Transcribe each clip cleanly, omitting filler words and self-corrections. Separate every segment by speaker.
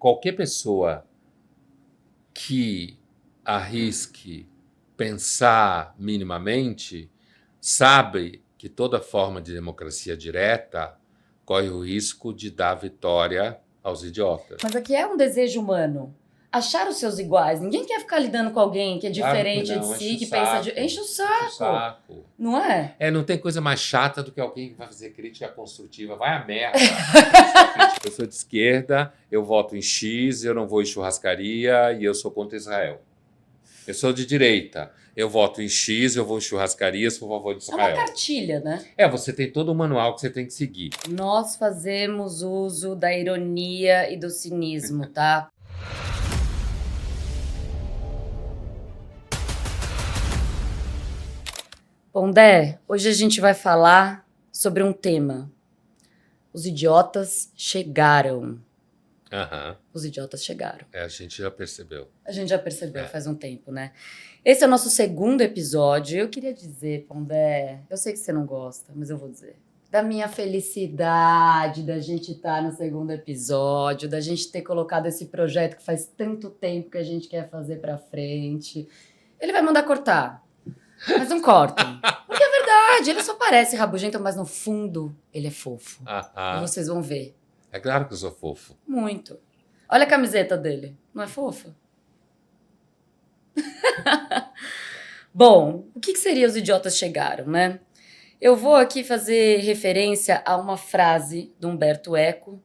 Speaker 1: qualquer pessoa que arrisque pensar minimamente sabe que toda forma de democracia direta corre o risco de dar vitória aos idiotas.
Speaker 2: Mas aqui é um desejo humano. Achar os seus iguais. Ninguém quer ficar lidando com alguém que é diferente
Speaker 1: Claro que não,
Speaker 2: de si,
Speaker 1: enche
Speaker 2: que
Speaker 1: o
Speaker 2: pensa...
Speaker 1: saco.
Speaker 2: Enche o saco.
Speaker 1: Enche o saco.
Speaker 2: Não é?
Speaker 1: Não tem coisa mais chata do que alguém que vai fazer crítica construtiva. Vai a merda. Eu sou de esquerda, eu voto em X, eu não vou em churrascaria e eu sou contra Israel. Eu sou de direita, eu voto em X, eu vou em churrascaria, sou a favor de
Speaker 2: É uma
Speaker 1: Israel.
Speaker 2: cartilha, né?
Speaker 1: Você tem todo um manual que você tem que seguir.
Speaker 2: Nós fazemos uso da ironia e do cinismo, tá? Pondé, hoje a gente vai falar sobre um tema. Os idiotas chegaram.
Speaker 1: Aham.
Speaker 2: Os idiotas chegaram.
Speaker 1: A gente já percebeu.
Speaker 2: A gente já percebeu faz um tempo, né? Esse é o nosso segundo episódio. Eu queria dizer, Pondé, eu sei que você não gosta, mas eu vou dizer. Da minha felicidade da gente estar no segundo episódio, da gente ter colocado esse projeto que faz tanto tempo que a gente quer fazer pra frente. Ele vai mandar cortar, mas não cortem. Porque é verdade, ele só parece rabugento, mas no fundo ele é fofo. E vocês vão ver.
Speaker 1: É claro que eu sou fofo.
Speaker 2: Muito. Olha a camiseta dele. Não é fofa? Bom, o que seria Os Idiotas Chegaram, né? Eu vou aqui fazer referência a uma frase do Humberto Eco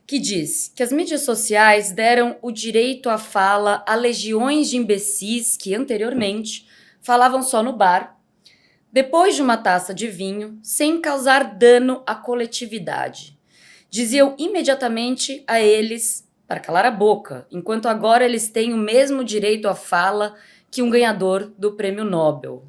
Speaker 2: que diz que as mídias sociais deram o direito à fala a legiões de imbecis que anteriormente falavam só no bar, depois de uma taça de vinho, sem causar dano à coletividade. Diziam imediatamente a eles para calar a boca, enquanto agora eles têm o mesmo direito à fala que um ganhador do prêmio Nobel.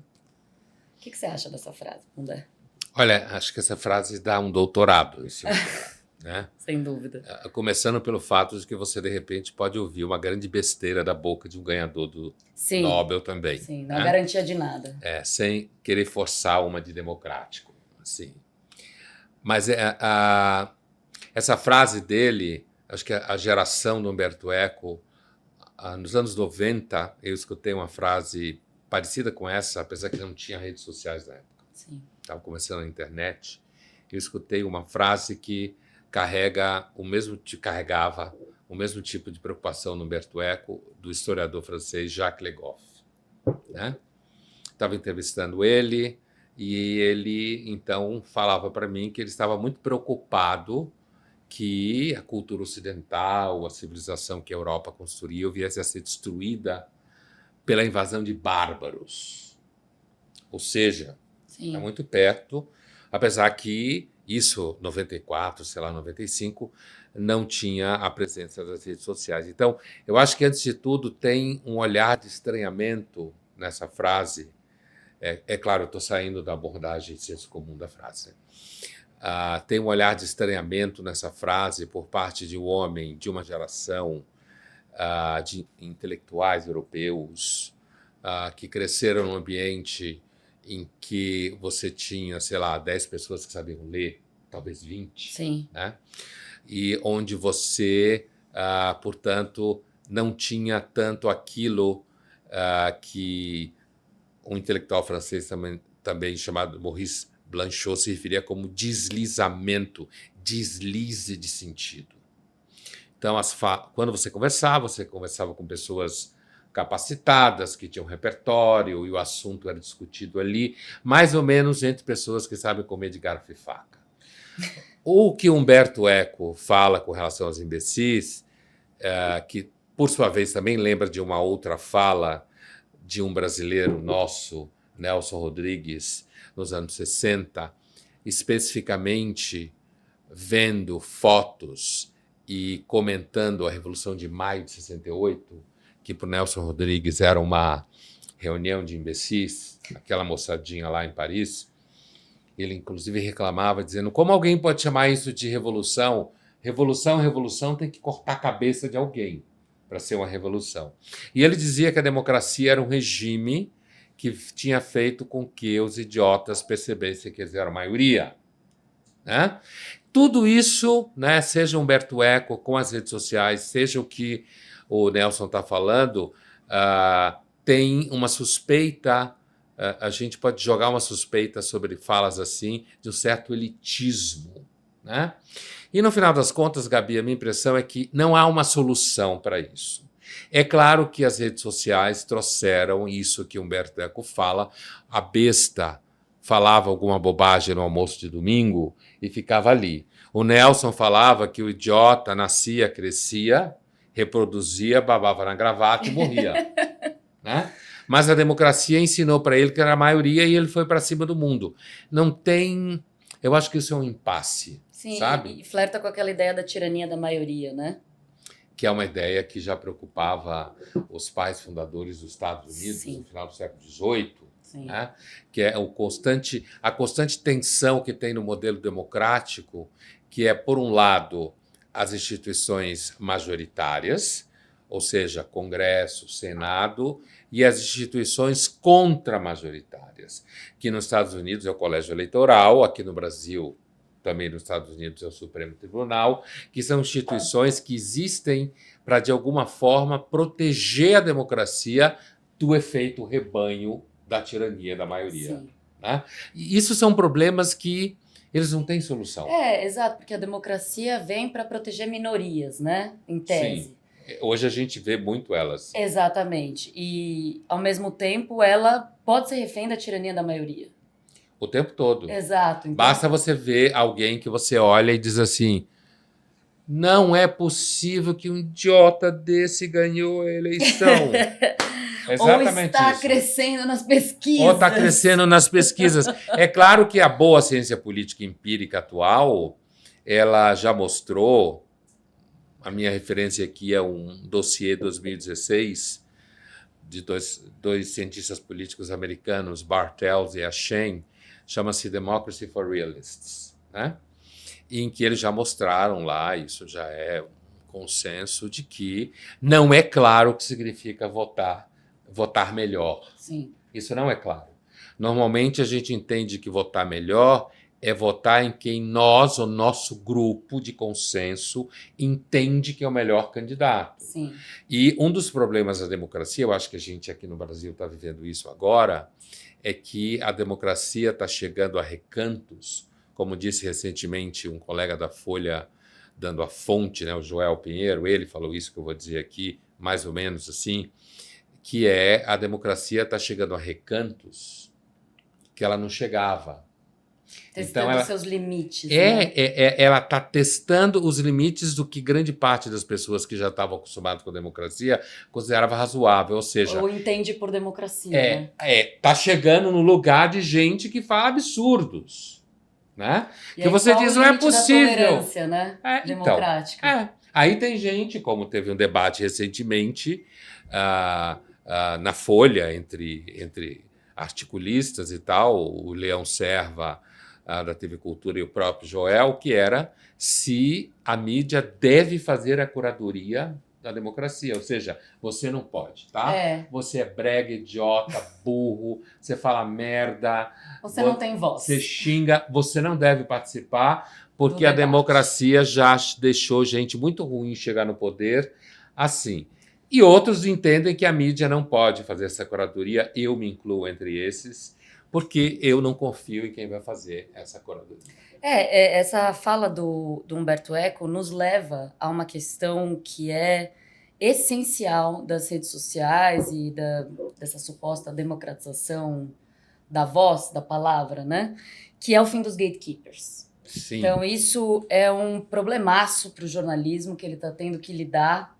Speaker 2: O que você acha dessa frase, Pondé?
Speaker 1: Olha, acho que essa frase dá um doutorado em cima dela, né?
Speaker 2: Sem dúvida.
Speaker 1: Começando pelo fato de que você, de repente, pode ouvir uma grande besteira da boca de um ganhador do Nobel também.
Speaker 2: Sim, não é garantia de nada.
Speaker 1: Sem querer forçar uma de democrático. Assim. Mas essa frase dele, acho que a geração do Humberto Eco, nos anos 90, eu escutei uma frase parecida com essa, apesar que não tinha redes sociais na época.
Speaker 2: Sim.
Speaker 1: Estava começando a internet. Eu escutei uma frase que carregava o mesmo tipo de preocupação no Humberto Eco do historiador francês Jacques Le Goff. Né? Estava entrevistando ele e ele, então, falava para mim que ele estava muito preocupado que a cultura ocidental, a civilização que a Europa construiu, viesse a ser destruída pela invasão de bárbaros. Ou seja, está muito perto, apesar que isso, 94, sei lá, 95, não tinha a presença das redes sociais. Então, eu acho que, antes de tudo, tem um olhar de estranhamento nessa frase. Claro, eu estou saindo da abordagem de senso comum da frase. Tem um olhar de estranhamento nessa frase por parte de um homem de uma geração de intelectuais europeus que cresceram num ambiente em que você tinha, sei lá, 10 pessoas que sabiam ler, talvez 20.
Speaker 2: Sim.
Speaker 1: Né? E onde você, portanto, não tinha tanto aquilo que um intelectual francês também chamado Maurice Blanchot se referia como deslizamento, deslize de sentido. Então, quando você conversava com pessoas capacitadas, que tinham repertório, e o assunto era discutido ali, mais ou menos entre pessoas que sabem comer de garfo e faca. O que Humberto Eco fala com relação aos imbecis, que, por sua vez, também lembra de uma outra fala de um brasileiro nosso, Nelson Rodrigues, nos anos 60, especificamente vendo fotos e comentando a Revolução de Maio de 68, que para o Nelson Rodrigues era uma reunião de imbecis, aquela moçadinha lá em Paris. Ele, inclusive, reclamava, dizendo: como alguém pode chamar isso de revolução? Revolução tem que cortar a cabeça de alguém para ser uma revolução. E ele dizia que a democracia era um regime que tinha feito com que os idiotas percebessem que eles eram a maioria. Né? Tudo isso, né, seja Humberto Eco com as redes sociais, seja o que o Nelson está falando, tem uma suspeita, a gente pode jogar uma suspeita sobre falas assim, de um certo elitismo, né? E no final das contas, Gabi, a minha impressão é que não há uma solução para isso. É claro que as redes sociais trouxeram isso que Humberto Eco fala, a besta falava alguma bobagem no almoço de domingo e ficava ali. O Nelson falava que o idiota nascia, crescia, reproduzia, babava na gravata e morria. Né? Mas a democracia ensinou para ele que era a maioria e ele foi para cima do mundo. Não tem... Eu acho que isso é um impasse,
Speaker 2: Sim,
Speaker 1: sabe?
Speaker 2: e flerta com aquela ideia da tirania da maioria, né?
Speaker 1: Que é uma ideia que já preocupava os pais fundadores dos Estados Unidos
Speaker 2: Sim.
Speaker 1: no final do século XVIII,
Speaker 2: Sim.
Speaker 1: né? Que é a constante tensão que tem no modelo democrático, que é, por um lado, as instituições majoritárias, ou seja, Congresso, Senado, e as instituições contramajoritárias, que nos Estados Unidos é o Colégio Eleitoral, aqui no Brasil, também nos Estados Unidos é o Supremo Tribunal, que são instituições que existem para, de alguma forma, proteger a democracia do efeito rebanho da tirania da maioria.
Speaker 2: Sim.
Speaker 1: Né? E isso são problemas que eles não têm solução.
Speaker 2: Exato, porque a democracia vem para proteger minorias, né? Em tese.
Speaker 1: Sim. Hoje a gente vê muito elas.
Speaker 2: Exatamente. E, ao mesmo tempo, ela pode ser refém da tirania da maioria.
Speaker 1: O tempo todo.
Speaker 2: Exato. Então...
Speaker 1: Basta você ver alguém que você olha e diz assim: não é possível que um idiota desse ganhou a eleição. Exatamente
Speaker 2: ou está
Speaker 1: isso.
Speaker 2: crescendo nas pesquisas.
Speaker 1: Ou está crescendo nas pesquisas. É claro que a boa ciência política empírica atual, ela já mostrou, a minha referência aqui é um dossiê 2016 de dois cientistas políticos americanos, Bartels e Ashane, chama-se Democracy for Realists, né? Em que eles já mostraram lá, isso já é um consenso, de que não é claro o que significa votar melhor.
Speaker 2: Sim.
Speaker 1: Isso não é claro. Normalmente a gente entende que votar melhor é votar em quem nós, o nosso grupo de consenso, entende que é o melhor candidato.
Speaker 2: Sim.
Speaker 1: E um dos problemas da democracia, eu acho que a gente aqui no Brasil está vivendo isso agora, é que a democracia está chegando a recantos, como disse recentemente um colega da Folha, dando a fonte, né, o Joel Pinheiro, ele falou isso que eu vou dizer aqui, mais ou menos assim, que é a democracia está chegando a recantos que ela não chegava.
Speaker 2: Testando
Speaker 1: então,
Speaker 2: seus limites.
Speaker 1: Ela está testando os limites do que grande parte das pessoas que já estavam acostumadas com a democracia considerava razoável, ou seja...
Speaker 2: Ou entende por democracia.
Speaker 1: Está chegando no lugar de gente que fala absurdos. Né?
Speaker 2: E
Speaker 1: que
Speaker 2: aí,
Speaker 1: você diz, não é possível.
Speaker 2: Da tolerância, né? Democrática.
Speaker 1: Então, aí tem gente, como teve um debate recentemente na Folha entre articulistas e tal, o Leão Serva da TV Cultura e o próprio Joel, que era se a mídia deve fazer a curadoria da democracia, ou seja, você não pode, tá? Você é brega, idiota, burro, você fala merda,
Speaker 2: você não tem voz,
Speaker 1: você xinga, você não deve participar, porque a democracia já deixou gente muito ruim chegar no poder assim. E outros entendem que a mídia não pode fazer essa curadoria, eu me incluo entre esses, porque eu não confio em quem vai fazer essa curadoria.
Speaker 2: Essa fala do Humberto Eco nos leva a uma questão que é essencial das redes sociais e dessa suposta democratização da voz, da palavra, né? Que é o fim dos gatekeepers.
Speaker 1: Sim.
Speaker 2: Então, isso é um problemaço para o jornalismo que ele está tendo que lidar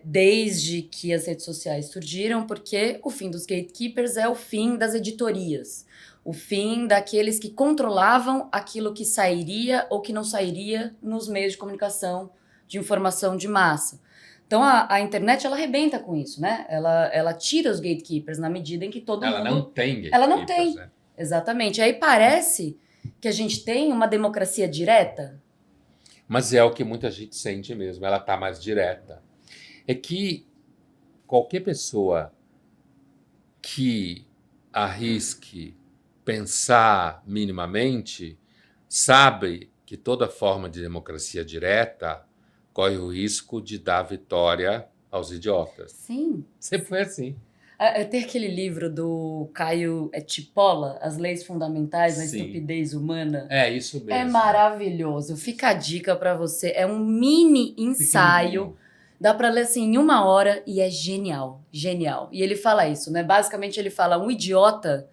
Speaker 2: desde que as redes sociais surgiram, porque o fim dos gatekeepers é o fim das editorias, o fim daqueles que controlavam aquilo que sairia ou que não sairia nos meios de comunicação, de informação de massa. Então, a internet, ela arrebenta com isso, né? Ela tira os gatekeepers na medida em que todo mundo...
Speaker 1: Ela não tem gatekeepers.
Speaker 2: Ela não tem,
Speaker 1: né?
Speaker 2: Exatamente. Aí parece que a gente tem uma democracia direta.
Speaker 1: Mas é o que muita gente sente mesmo, ela está mais direta. É que qualquer pessoa que arrisque pensar minimamente sabe que toda forma de democracia direta corre o risco de dar vitória aos idiotas.
Speaker 2: Sim.
Speaker 1: Sempre foi assim.
Speaker 2: Tem aquele livro do Caio Tipola, As Leis Fundamentais da
Speaker 1: Sim.
Speaker 2: Estupidez Humana.
Speaker 1: É isso mesmo.
Speaker 2: É maravilhoso. Fica a dica para você. É um mini ensaio. Dá para ler assim em 1 hora e é genial. Genial. E ele fala isso, né? Basicamente ele fala um idiota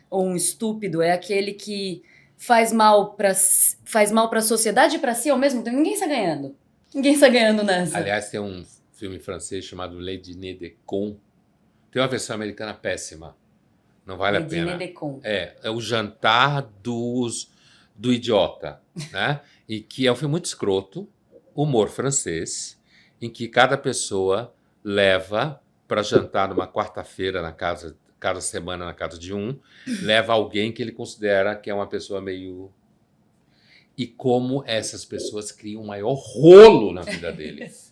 Speaker 2: ou um estúpido é aquele que faz mal para a sociedade e para si ao mesmo tempo. Ninguém está ganhando. Ninguém está ganhando nessa.
Speaker 1: Aliás, tem um filme francês chamado Le Dîner de Con. Tem uma versão americana péssima. Não vale a pena. É o jantar do idiota, né? E que é um filme muito escroto, humor francês, em que cada pessoa leva para jantar numa quarta-feira cada semana na casa de um, leva alguém que ele considera que é uma pessoa meio... E como essas pessoas criam um maior rolo na vida deles.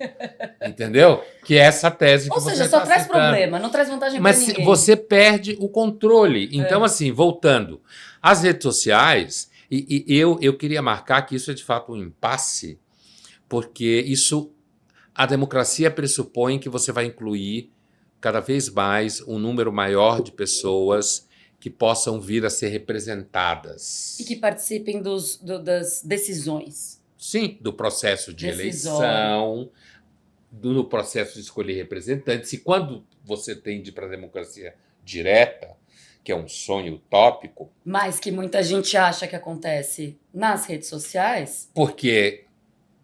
Speaker 1: Entendeu? Que é essa tese que você está citando.
Speaker 2: Ou seja, só traz problema, não traz vantagem para ninguém.
Speaker 1: Mas você perde o controle. Então, assim, voltando. As redes sociais, eu queria marcar que isso é de fato um impasse, porque a democracia pressupõe que você vai incluir cada vez mais um número maior de pessoas que possam vir a ser representadas.
Speaker 2: E que participem das decisões.
Speaker 1: Sim, do processo de eleição, do processo de escolher representantes. E quando você tende para a democracia direta, que é um sonho utópico...
Speaker 2: Mas que muita gente acha que acontece nas redes sociais...
Speaker 1: Porque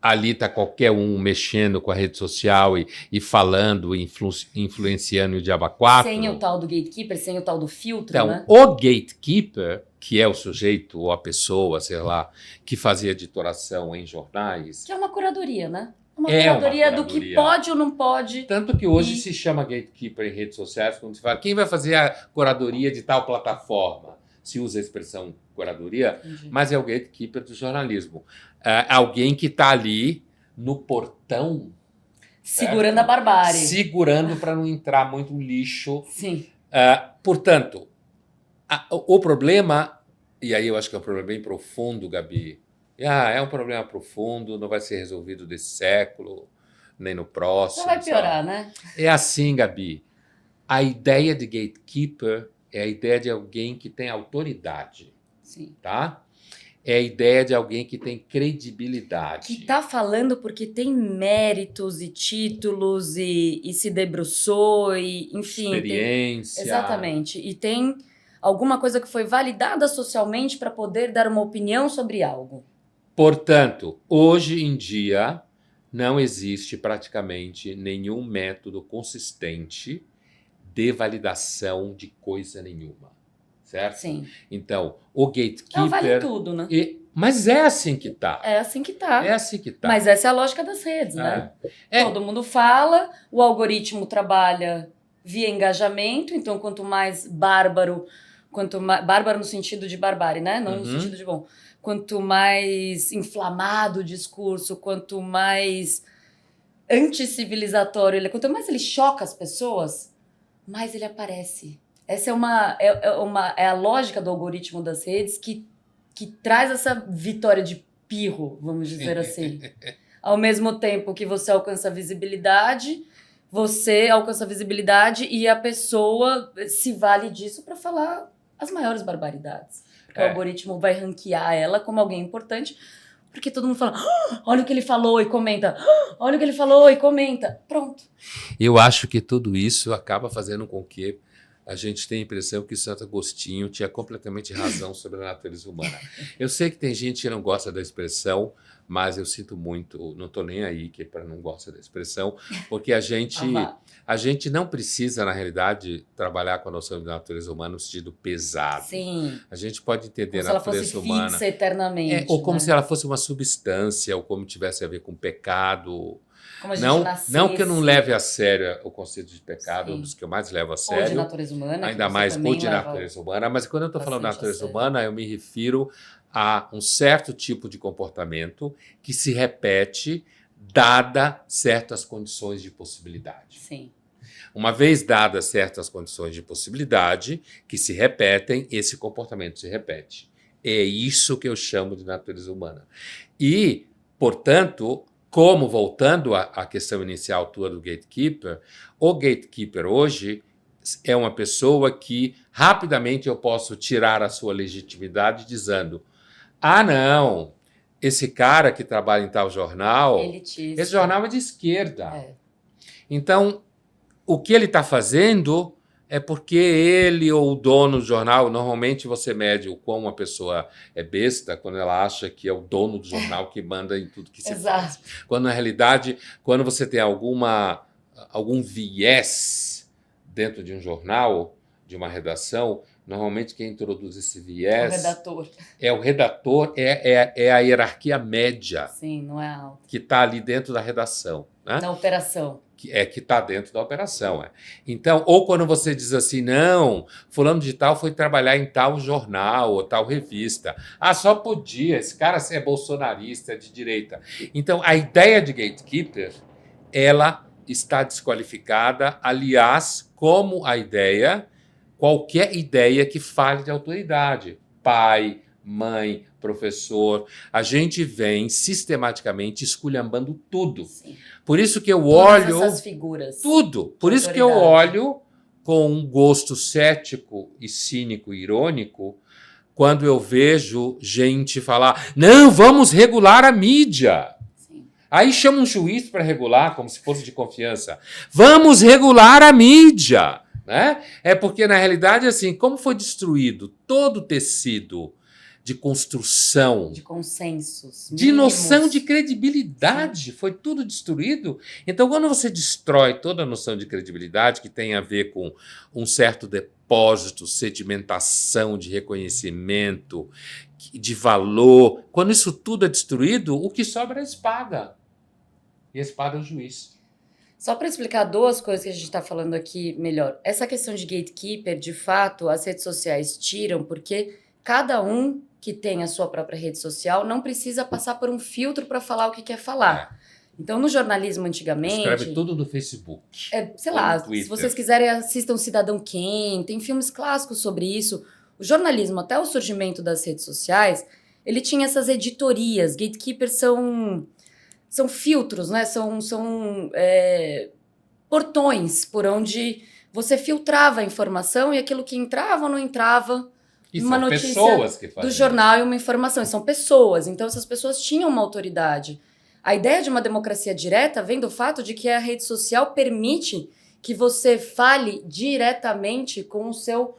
Speaker 1: ali está qualquer um mexendo com a rede social e falando, influenciando o diabo a quatro.
Speaker 2: Sem o tal do gatekeeper, sem o tal do filtro,
Speaker 1: então,
Speaker 2: né?
Speaker 1: O gatekeeper, que é o sujeito ou a pessoa, sei lá, que fazia editoração em jornais...
Speaker 2: Que é uma curadoria, né? Uma curadoria do que pode ou não pode.
Speaker 1: Tanto que hoje se chama gatekeeper em redes sociais, quando se fala quem vai fazer a curadoria de tal plataforma. Se usa a expressão curadoria, mas é o gatekeeper do jornalismo. Alguém que está ali no portão...
Speaker 2: Segurando a barbárie.
Speaker 1: Segurando para não entrar muito lixo.
Speaker 2: Sim.
Speaker 1: Portanto, o problema, e aí eu acho que é um problema bem profundo, Gabi, é um problema profundo, não vai ser resolvido desse século, nem no próximo.
Speaker 2: Não vai piorar, né?
Speaker 1: É assim, Gabi. A ideia de gatekeeper é a ideia de alguém que tem autoridade.
Speaker 2: Sim.
Speaker 1: Tá? É a ideia de alguém que tem credibilidade.
Speaker 2: Que está falando porque tem méritos e títulos e se debruçou e, enfim...
Speaker 1: Experiência.
Speaker 2: Exatamente. E tem alguma coisa que foi validada socialmente para poder dar uma opinião sobre algo.
Speaker 1: Portanto, hoje em dia, não existe praticamente nenhum método consistente de validação de coisa nenhuma, certo?
Speaker 2: Sim.
Speaker 1: Então, o gatekeeper...
Speaker 2: Não vale tudo, né?
Speaker 1: Mas é assim que tá.
Speaker 2: É assim que tá.
Speaker 1: É assim que tá.
Speaker 2: Mas essa é a lógica das redes, né? Todo mundo fala, o algoritmo trabalha via engajamento, então quanto mais bárbaro, bárbaro no sentido de barbárie, né? Não no sentido de bom. Quanto mais inflamado o discurso, quanto mais anticivilizatório ele é, quanto mais ele choca as pessoas, mais ele aparece. Essa é a lógica do algoritmo das redes que traz essa vitória de pirro, vamos dizer assim. Ao mesmo tempo que você alcança visibilidade e a pessoa se vale disso para falar as maiores barbaridades. O algoritmo vai ranquear ela como alguém importante, porque todo mundo fala, olha o que ele falou e comenta, olha o que ele falou e comenta. Pronto.
Speaker 1: Eu acho que tudo isso acaba fazendo com que a gente tenha a impressão que Santo Agostinho tinha completamente razão sobre a natureza humana. Eu sei que tem gente que não gosta da expressão, mas eu sinto muito, não estou nem aí que para não gosta da expressão, porque a gente não precisa, na realidade, trabalhar com a noção de natureza humana no sentido pesado.
Speaker 2: Sim.
Speaker 1: A gente pode entender
Speaker 2: como
Speaker 1: a natureza
Speaker 2: se ela fosse
Speaker 1: humana
Speaker 2: fixa eternamente.
Speaker 1: ou como
Speaker 2: né?
Speaker 1: se ela fosse uma substância, ou como tivesse a ver com pecado.
Speaker 2: Como a gente nascesse.
Speaker 1: Não que eu não leve a sério o conceito de pecado, um dos que eu mais levo a sério.
Speaker 2: Ou de natureza humana.
Speaker 1: Ainda mais o de natureza humana. Mas quando eu estou falando de natureza humana, eu me refiro a um certo tipo de comportamento que se repete dada certas condições de possibilidade.
Speaker 2: Sim.
Speaker 1: Uma vez dadas certas condições de possibilidade que se repetem, esse comportamento se repete. É isso que eu chamo de natureza humana. E, portanto, como voltando à questão inicial tua do gatekeeper, o gatekeeper hoje é uma pessoa que rapidamente eu posso tirar a sua legitimidade dizendo: ah, não, esse cara que trabalha em tal jornal,
Speaker 2: Elitista.
Speaker 1: esse jornal é de esquerda.
Speaker 2: É.
Speaker 1: Então, o que ele está fazendo é porque ele ou o dono do jornal, normalmente você mede o quão uma pessoa é besta quando ela acha que é o dono do jornal que manda em tudo que se faz. Quando, na realidade, quando você tem algum viés dentro de um jornal, de uma redação, normalmente quem introduz esse viés...
Speaker 2: O redator.
Speaker 1: É o redator, é a hierarquia média.
Speaker 2: Sim, não é alta.
Speaker 1: Que está ali dentro da redação. Né?
Speaker 2: Na operação.
Speaker 1: Que está dentro da operação. É. Então, ou quando você diz assim, não, fulano de tal foi trabalhar em tal jornal ou tal revista. Ah, só podia, esse cara é bolsonarista, é de direita. Então, a ideia de gatekeeper, ela está desqualificada, aliás, como a ideia, qualquer ideia que fale de autoridade. Pai, mãe, professor, a gente vem sistematicamente esculhambando tudo.
Speaker 2: Sim.
Speaker 1: Por isso que eu
Speaker 2: Todas
Speaker 1: olho...
Speaker 2: essas figuras.
Speaker 1: Tudo. Por isso que eu olho com um gosto cético e cínico e irônico quando eu vejo gente falar: não, vamos regular a mídia.
Speaker 2: Sim.
Speaker 1: Aí chama um juiz para regular, como se fosse de confiança. Vamos regular a mídia. Né? É porque, na realidade, assim, como foi destruído todo o tecido de construção,
Speaker 2: de consensos,
Speaker 1: de noção de credibilidade, foi tudo destruído. Então, quando você destrói toda a noção de credibilidade, que tem a ver com um certo depósito, sedimentação de reconhecimento, de valor, quando isso tudo é destruído, o que sobra é a espada. E a espada é o juiz.
Speaker 2: Só para explicar duas coisas que a gente está falando aqui melhor. Essa questão de gatekeeper, de fato, as redes sociais tiram, porque cada um que tem a sua própria rede social não precisa passar por um filtro para falar o que quer falar. Então, no jornalismo antigamente...
Speaker 1: Escreve tudo no Facebook.
Speaker 2: Sei lá, se vocês quiserem, assistam Cidadão Kane, tem filmes clássicos sobre isso. O jornalismo, até o surgimento das redes sociais, ele tinha essas editorias. Gatekeepers são filtros, né? São portões por onde você filtrava a informação e aquilo que entrava ou não entrava...
Speaker 1: E
Speaker 2: uma
Speaker 1: são
Speaker 2: notícia
Speaker 1: pessoas que fazem
Speaker 2: do jornal e uma informação. E são pessoas. Então, essas pessoas tinham uma autoridade. A ideia de uma democracia direta vem do fato de que a rede social permite que você fale diretamente com o seu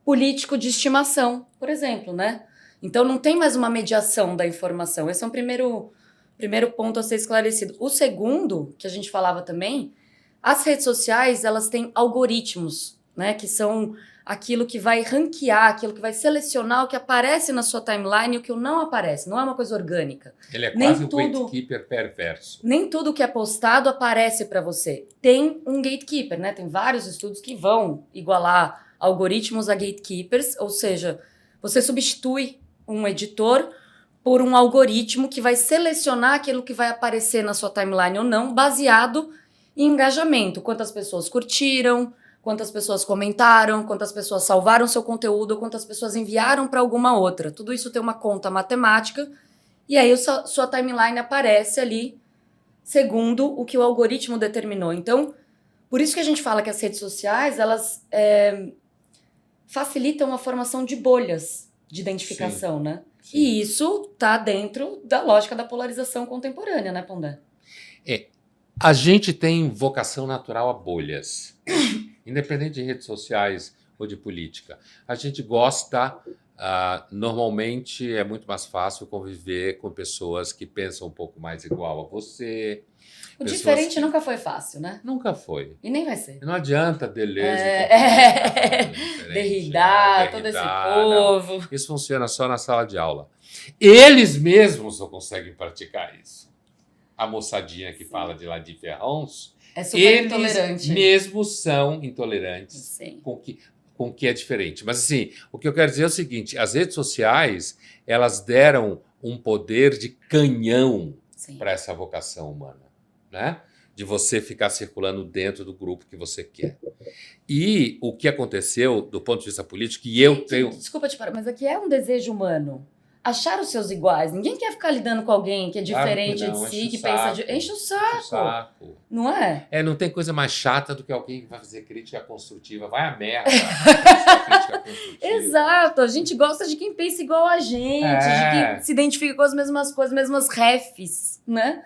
Speaker 2: político de estimação, por exemplo, né? Então, não tem mais uma mediação da informação. Esse é um primeiro ponto a ser esclarecido. O segundo, que a gente falava também, as redes sociais, elas têm algoritmos, né? Que são... aquilo que vai ranquear, aquilo que vai selecionar o que aparece na sua timeline e o que não aparece. Não é uma coisa orgânica.
Speaker 1: Ele é quase um gatekeeper perverso.
Speaker 2: Nem tudo que é postado aparece para você. Tem um gatekeeper, né? Tem vários estudos que vão igualar algoritmos a gatekeepers, ou seja, você substitui um editor por um algoritmo que vai selecionar aquilo que vai aparecer na sua timeline ou não, baseado em engajamento. Quantas pessoas curtiram, quantas pessoas comentaram, quantas pessoas salvaram seu conteúdo, quantas pessoas enviaram para alguma outra. Tudo isso tem uma conta matemática e aí sua timeline aparece ali segundo o que o algoritmo determinou. Então, por isso que a gente fala que as redes sociais, elas facilitam a formação de bolhas de identificação, sim, né? Sim. E isso está dentro da lógica da polarização contemporânea, né, Pondé?
Speaker 1: A gente tem vocação natural a bolhas. Independente de redes sociais ou de política. A gente gosta, normalmente é muito mais fácil conviver com pessoas que pensam um pouco mais igual a você.
Speaker 2: O diferente nunca foi fácil, né?
Speaker 1: Nunca foi.
Speaker 2: E nem vai ser.
Speaker 1: Não adianta Deleuze,
Speaker 2: Derrida, todo esse povo.
Speaker 1: Não. Isso funciona só na sala de aula. Eles mesmos não conseguem praticar isso. A moçadinha que fala de lá de Ferrons...
Speaker 2: É super intolerante.
Speaker 1: Eles mesmos são intolerantes com o que é diferente. Mas, assim, o que eu quero dizer é o seguinte, as redes sociais, elas deram um poder de canhão para essa vocação humana, né? de você ficar circulando dentro do grupo que você quer. E o que aconteceu do ponto de vista político, e eu tenho...
Speaker 2: Desculpa te parar, mas aqui é um desejo humano. Achar os seus iguais. Ninguém quer ficar lidando com alguém que é diferente
Speaker 1: Claro que não,
Speaker 2: de si,
Speaker 1: enche o
Speaker 2: que pensa...
Speaker 1: saco.
Speaker 2: Enche o
Speaker 1: Enche o
Speaker 2: saco.
Speaker 1: saco.
Speaker 2: Não é?
Speaker 1: Não tem coisa mais chata do que alguém que vai fazer crítica construtiva. Vai a merda. Crítica construtiva.
Speaker 2: Exato. A gente gosta de quem pensa igual a gente, de quem se identifica com as mesmas coisas, mesmas refs, né?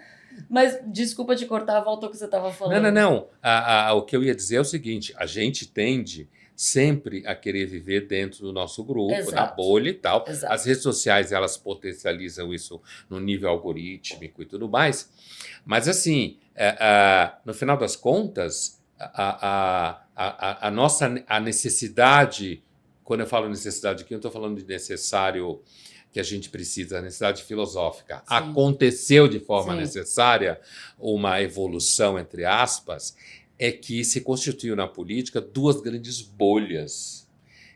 Speaker 2: Mas, desculpa te cortar, volta ao que você estava falando.
Speaker 1: Não. O que eu ia dizer é o seguinte, a gente tende sempre a querer viver dentro do nosso grupo,
Speaker 2: Exato.
Speaker 1: da bolha e tal.
Speaker 2: Exato.
Speaker 1: As redes sociais, elas potencializam isso no nível algorítmico e tudo mais. Mas, assim, no final das contas, a necessidade, quando eu falo necessidade aqui, eu não estou falando de necessário que a gente precisa, a necessidade filosófica.
Speaker 2: Sim.
Speaker 1: Aconteceu de forma
Speaker 2: Sim.
Speaker 1: necessária uma evolução, entre aspas, é que se constituiu na política duas grandes bolhas,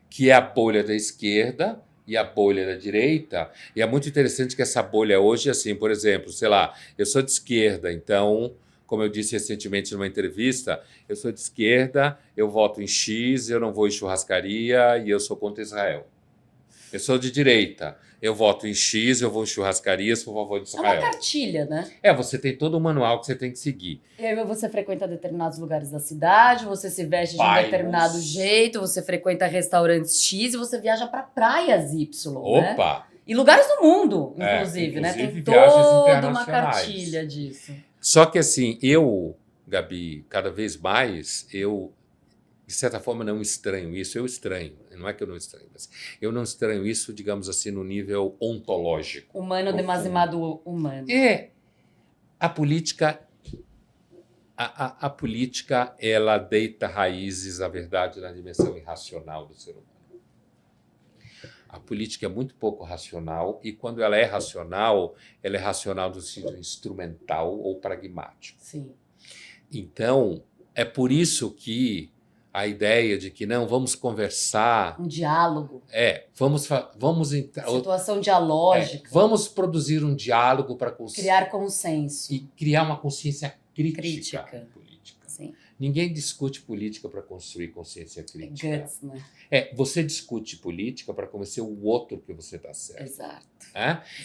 Speaker 1: que é a bolha da esquerda e a bolha da direita. E é muito interessante que essa bolha hoje, assim, por exemplo, sei lá, eu sou de esquerda, então, como eu disse recentemente numa entrevista, eu sou de esquerda, eu voto em X, eu não vou em churrascaria e eu sou contra Israel. Eu sou de direita, eu voto em X, eu vou em churrascaria, sou a favor de Israel.
Speaker 2: É uma cartilha, né?
Speaker 1: Você tem todo um manual que você tem que seguir.
Speaker 2: E aí você frequenta determinados lugares da cidade, você se veste de um determinado jeito, você frequenta restaurantes X e você viaja para praias Y, né?
Speaker 1: Opa!
Speaker 2: E lugares do mundo, inclusive, né? Tem toda uma cartilha disso.
Speaker 1: Só que assim, eu, Gabi, cada vez mais, eu, de certa forma, não estranho isso. Eu estranho, não é que eu não estranho, mas eu não estranho isso, digamos assim, no nível ontológico.
Speaker 2: Humano demasiado humano.
Speaker 1: A política... A política, ela deita raízes, na verdade, na dimensão irracional do ser humano. A política é muito pouco racional e, quando ela é racional no sentido instrumental ou pragmático.
Speaker 2: Sim.
Speaker 1: Então, é por isso que a ideia de que não, vamos conversar...
Speaker 2: Um diálogo.
Speaker 1: Vamos entrar...
Speaker 2: Situação dialógica.
Speaker 1: Vamos produzir um diálogo para...
Speaker 2: Criar consenso.
Speaker 1: E criar uma consciência crítica. Política.
Speaker 2: Sim.
Speaker 1: Ninguém discute política para construir consciência crítica.
Speaker 2: Guts, né?
Speaker 1: Você discute política para convencer o outro que você está certo.
Speaker 2: Exato.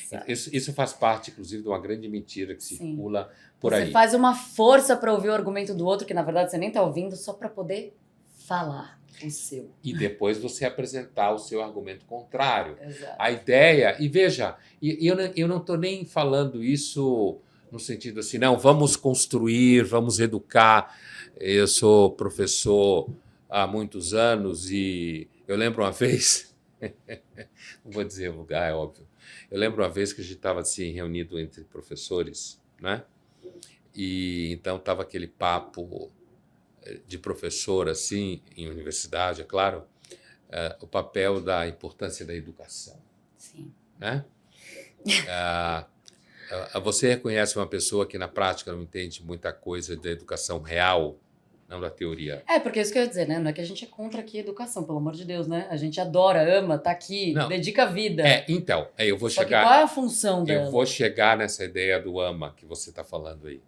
Speaker 1: Exato. Isso faz parte, inclusive, de uma grande mentira que circula por aí.
Speaker 2: Você faz uma força para ouvir o argumento do outro, que na verdade você nem está ouvindo, só para poder falar o seu.
Speaker 1: E depois você apresentar o seu argumento contrário.
Speaker 2: Exato.
Speaker 1: A ideia... E veja, eu não estou nem falando isso no sentido assim, não, vamos construir, vamos educar. Eu sou professor há muitos anos e eu lembro uma vez, não vou dizer o lugar, é óbvio, eu lembro uma vez que a gente estava assim, reunido entre professores, né? E então estava aquele papo de professor, assim, em universidade, é claro, o papel da importância da educação.
Speaker 2: Sim.
Speaker 1: Né? Você reconhece uma pessoa que na prática não entende muita coisa da educação real, não da teoria?
Speaker 2: Porque isso que eu ia dizer, né? Não é que a gente é contra aqui a educação, pelo amor de Deus, né? A gente adora, ama, tá aqui, dedica a vida.
Speaker 1: Então, eu vou
Speaker 2: Só
Speaker 1: chegar...
Speaker 2: que qual é a função dela?
Speaker 1: Eu vou chegar nessa ideia do ama que você está falando aí.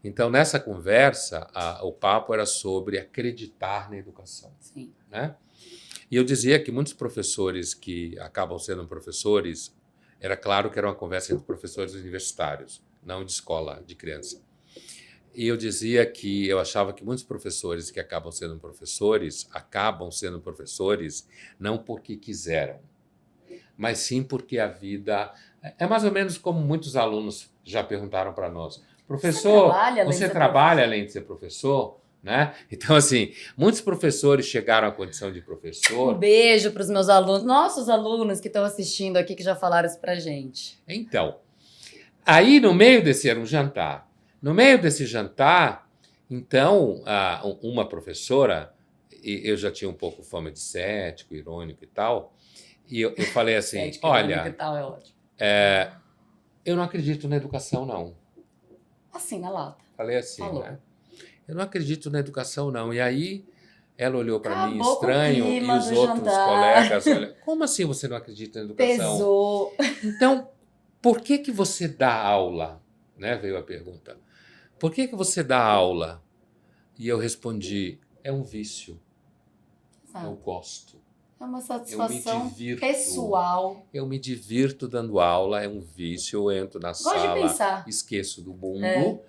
Speaker 1: Então, nessa conversa, o papo era sobre acreditar na educação.
Speaker 2: Sim.
Speaker 1: Né? E eu dizia que muitos professores que acabam sendo professores, era claro que era uma conversa entre professores universitários, não de escola de criança. E eu dizia que eu achava que muitos professores que acabam sendo professores não porque quiseram, mas sim porque a vida... É mais ou menos como muitos alunos já perguntaram para nós. Professor, você trabalha além de ser professor? Né? Então, assim, muitos professores chegaram à condição de professor.
Speaker 2: Um beijo para os meus alunos, nossos alunos que estão assistindo aqui, que já falaram isso para gente.
Speaker 1: Então, aí no meio desse era um jantar. No meio desse jantar, então, uma professora, e eu já tinha um pouco fama de cético, irônico e tal, e eu falei assim,
Speaker 2: cético,
Speaker 1: olha,
Speaker 2: e tal, é ótimo.
Speaker 1: Eu não acredito na educação, não.
Speaker 2: Assim, na lata.
Speaker 1: Falei assim,
Speaker 2: falou.
Speaker 1: né? Eu não acredito na educação, não. E aí ela olhou para mim
Speaker 2: Acabou
Speaker 1: estranho
Speaker 2: com o
Speaker 1: e
Speaker 2: clima
Speaker 1: os
Speaker 2: do
Speaker 1: outros
Speaker 2: jantar.
Speaker 1: colegas, olha, como assim você não acredita na educação?
Speaker 2: Pesou.
Speaker 1: Então, por que você dá aula? Né? Veio a pergunta. por que você dá aula? E eu respondi, é um vício, eu gosto.
Speaker 2: É uma
Speaker 1: Eu me
Speaker 2: satisfação
Speaker 1: divirto.
Speaker 2: pessoal.
Speaker 1: Eu me divirto dando aula, é um vício, eu entro na
Speaker 2: Gosto de
Speaker 1: sala,
Speaker 2: pensar.
Speaker 1: esqueço do mundo.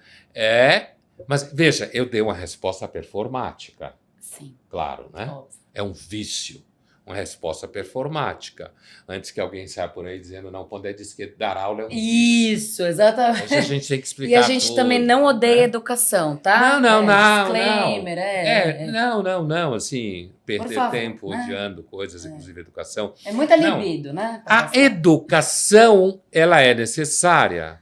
Speaker 1: Mas veja, eu dei uma resposta performática,
Speaker 2: Sim,
Speaker 1: claro, né?
Speaker 2: óbvio.
Speaker 1: É um vício, uma resposta performática. Antes que alguém saia por aí dizendo, não, Pondé disse que dar aula é um vício.
Speaker 2: Isso, exatamente.
Speaker 1: Hoje a gente tem que explicar
Speaker 2: E a gente
Speaker 1: tudo,
Speaker 2: também não odeia
Speaker 1: né?
Speaker 2: educação, tá?
Speaker 1: Não.
Speaker 2: Disclaimer,
Speaker 1: Não, assim,
Speaker 2: Por
Speaker 1: perder
Speaker 2: favor,
Speaker 1: tempo
Speaker 2: né?
Speaker 1: odiando coisas, inclusive educação.
Speaker 2: É muita
Speaker 1: Não.
Speaker 2: libido, né? pra
Speaker 1: A
Speaker 2: passar.
Speaker 1: educação, ela é necessária,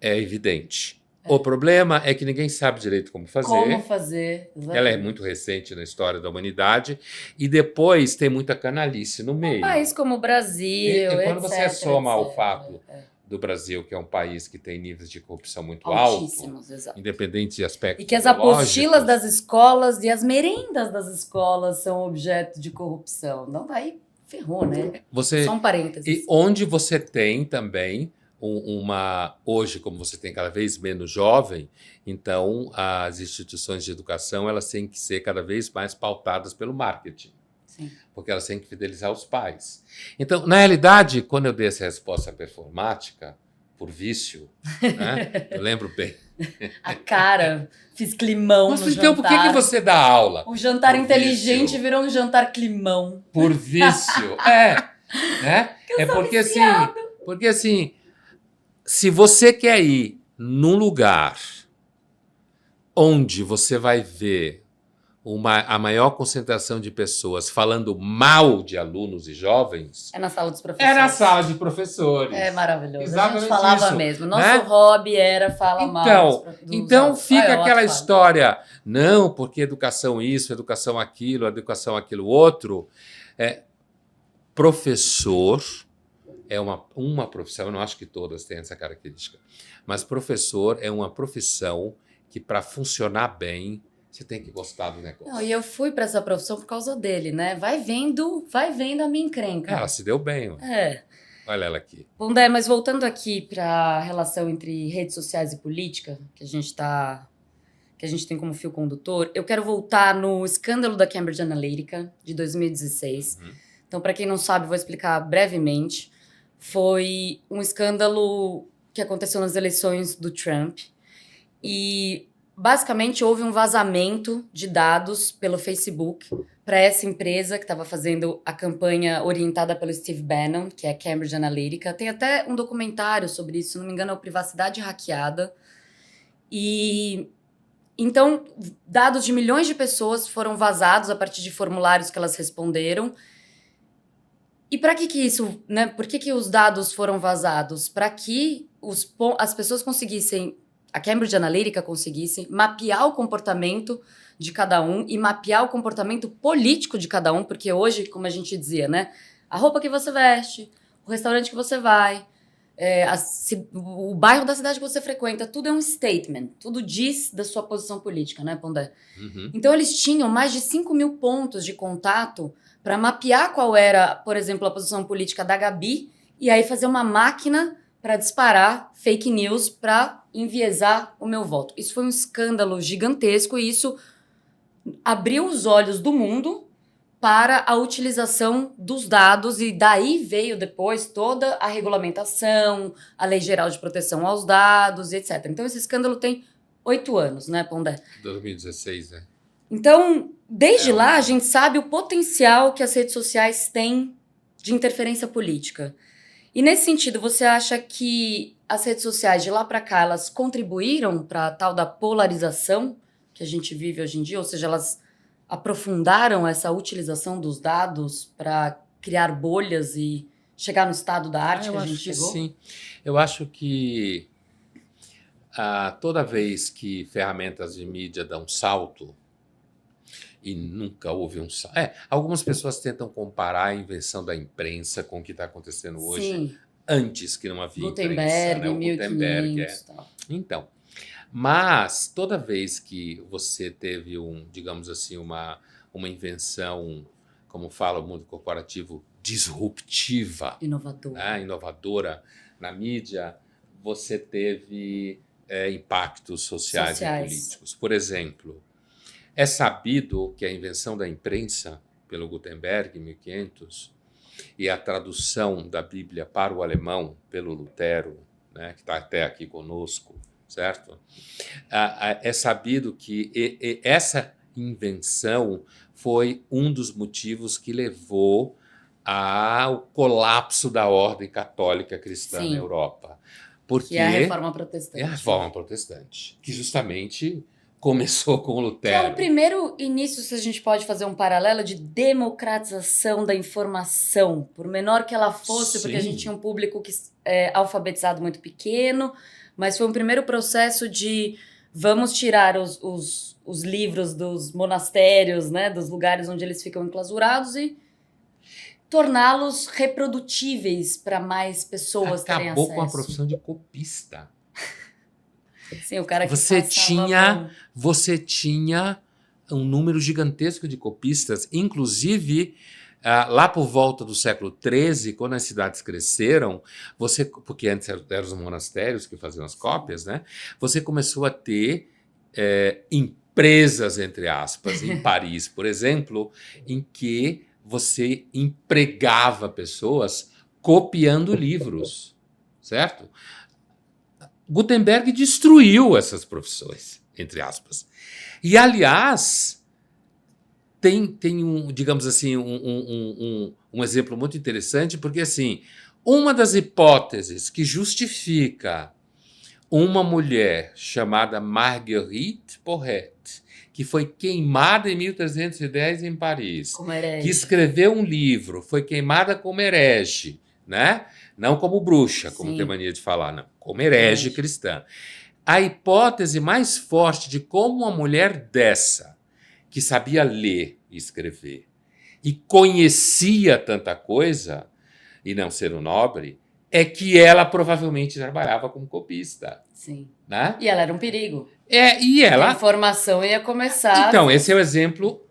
Speaker 1: é evidente. O problema é que ninguém sabe direito como fazer.
Speaker 2: Como fazer,
Speaker 1: Ela é
Speaker 2: exatamente.
Speaker 1: muito recente na história da humanidade. E depois tem muita canalice no meio.
Speaker 2: Um país como o Brasil,
Speaker 1: E quando você
Speaker 2: etc,
Speaker 1: soma ao
Speaker 2: etc.
Speaker 1: fato do Brasil, que é um país que tem níveis de corrupção muito altos,
Speaker 2: Altíssimos, exato.
Speaker 1: independente de aspectos
Speaker 2: E que as
Speaker 1: ideológicos.
Speaker 2: apostilas das escolas e as merendas das escolas são objeto de corrupção. Não, daí ferrou, né? Só um parênteses.
Speaker 1: E onde você tem também hoje, como você tem cada vez menos jovem, então as instituições de educação elas têm que ser cada vez mais pautadas pelo marketing.
Speaker 2: Sim.
Speaker 1: Porque elas têm que fidelizar os pais. Então, na realidade, quando eu dei essa resposta performática, por vício, né, eu lembro bem.
Speaker 2: A cara, fiz climão
Speaker 1: Mas
Speaker 2: no
Speaker 1: então, por que
Speaker 2: jantar.
Speaker 1: você dá aula?
Speaker 2: O jantar
Speaker 1: Por
Speaker 2: inteligente
Speaker 1: vício.
Speaker 2: virou um jantar climão.
Speaker 1: Por vício. Né? É porque assim, se você quer ir num lugar onde você vai ver a maior concentração de pessoas falando mal de alunos e jovens,
Speaker 2: É na sala dos professores.
Speaker 1: é na sala de professores.
Speaker 2: É maravilhoso.
Speaker 1: Exatamente
Speaker 2: a gente falava
Speaker 1: isso,
Speaker 2: mesmo. Nosso
Speaker 1: né?
Speaker 2: hobby era falar mal dos
Speaker 1: Então
Speaker 2: alunos.
Speaker 1: fica
Speaker 2: o
Speaker 1: aquela
Speaker 2: ato
Speaker 1: história, não, porque educação isso, educação aquilo outro. Professor é uma profissão, eu não acho que todas têm essa característica, mas professor é uma profissão que, para funcionar bem, você tem que gostar do negócio.
Speaker 2: Não, e eu fui para essa profissão por causa dele, né? Vai vendo a minha encrenca.
Speaker 1: Ela se deu bem. Olha ela aqui.
Speaker 2: Pondé, mas voltando aqui para a relação entre redes sociais e política, que a gente tem como fio condutor, eu quero voltar no escândalo da Cambridge Analytica de 2016. Então, para quem não sabe, vou explicar brevemente. Foi um escândalo que aconteceu nas eleições do Trump e basicamente houve um vazamento de dados pelo Facebook para essa empresa que estava fazendo a campanha orientada pelo Steve Bannon, que é a Cambridge Analytica. Tem até um documentário sobre isso, se não me engano, é o Privacidade Hackeada. E então, dados de milhões de pessoas foram vazados a partir de formulários que elas responderam. E para que isso, né? Por que os dados foram vazados? Para que as pessoas conseguissem, a Cambridge Analytica conseguisse mapear o comportamento de cada um e mapear o comportamento político de cada um, porque hoje, como a gente dizia, né? A roupa que você veste, o restaurante que você vai, o bairro da cidade que você frequenta, tudo é um statement, tudo diz da sua posição política, né, Pondé? Então eles tinham mais de 5 mil pontos de contato para mapear qual era, por exemplo, a posição política da Gabi e aí fazer uma máquina para disparar fake news para enviesar o meu voto. Isso foi um escândalo gigantesco e isso abriu os olhos do mundo para a utilização dos dados e daí veio depois toda a regulamentação, a Lei Geral de Proteção aos Dados, etc. Então esse escândalo tem 8 anos, né, Pondé?
Speaker 1: 2016, né?
Speaker 2: Então, desde lá, a gente sabe o potencial que as redes sociais têm de interferência política. E nesse sentido, você acha que as redes sociais de lá para cá, elas contribuíram para a tal da polarização que a gente vive hoje em dia? Ou seja, elas aprofundaram essa utilização dos dados para criar bolhas e chegar no estado da arte que a gente chegou?
Speaker 1: Sim. Eu acho que toda vez que ferramentas de mídia dão salto, e nunca houve um salto. Algumas pessoas tentam comparar a invenção da imprensa com o que está acontecendo hoje.
Speaker 2: Sim.
Speaker 1: Antes que não havia
Speaker 2: Gutenberg,
Speaker 1: imprensa, né? O
Speaker 2: 1500,
Speaker 1: Gutenberg.
Speaker 2: tal.
Speaker 1: Então, mas toda vez que você teve digamos assim, uma invenção, como fala o mundo corporativo, disruptiva,
Speaker 2: Inovador.
Speaker 1: inovadora na mídia, você teve impactos sociais e políticos. Por exemplo, é sabido que a invenção da imprensa pelo Gutenberg, em 1500, e a tradução da Bíblia para o alemão pelo Lutero, né, que está até aqui conosco, certo? É sabido que essa invenção foi um dos motivos que levou ao colapso da ordem católica cristã
Speaker 2: Sim.
Speaker 1: na Europa. Porque
Speaker 2: Que é a Reforma Protestante.
Speaker 1: É a Reforma Protestante, que justamente começou com o
Speaker 2: Que é
Speaker 1: Lutero.
Speaker 2: o primeiro início, se a gente pode fazer um paralelo, de democratização da informação, por menor que ela fosse, porque a
Speaker 1: Sim.
Speaker 2: gente tinha um público que alfabetizado muito pequeno, mas foi um primeiro processo de vamos tirar os livros dos monastérios, né, dos lugares onde eles ficam enclausurados e torná-los reprodutíveis para mais pessoas terem acesso.
Speaker 1: Acabou com a profissão de copista.
Speaker 2: Sim, o cara que
Speaker 1: Você
Speaker 2: passava a mão.
Speaker 1: tinha um número gigantesco de copistas, inclusive lá por volta do século XIII, quando as cidades cresceram, porque antes eram os monastérios que faziam as cópias, né? Você começou a ter empresas, entre aspas, em Paris, por exemplo, em que você empregava pessoas copiando livros, certo? Gutenberg destruiu essas profissões, entre aspas. E, aliás, tem digamos assim, um exemplo muito interessante, porque, assim, uma das hipóteses que justifica uma mulher chamada Marguerite Porret, que foi queimada em 1310 em Paris,
Speaker 2: Como herege.
Speaker 1: que escreveu um livro, foi queimada como herege, né? Não como bruxa, como
Speaker 2: Sim.
Speaker 1: tem mania de falar, não, como herege cristã. A hipótese mais forte de como uma mulher dessa, que sabia ler e escrever, e conhecia tanta coisa, e não ser um nobre, é que ela provavelmente trabalhava como copista.
Speaker 2: Sim.
Speaker 1: Né?
Speaker 2: E ela era um perigo.
Speaker 1: E ela...
Speaker 2: A informação ia começar...
Speaker 1: Então, esse é o exemplo.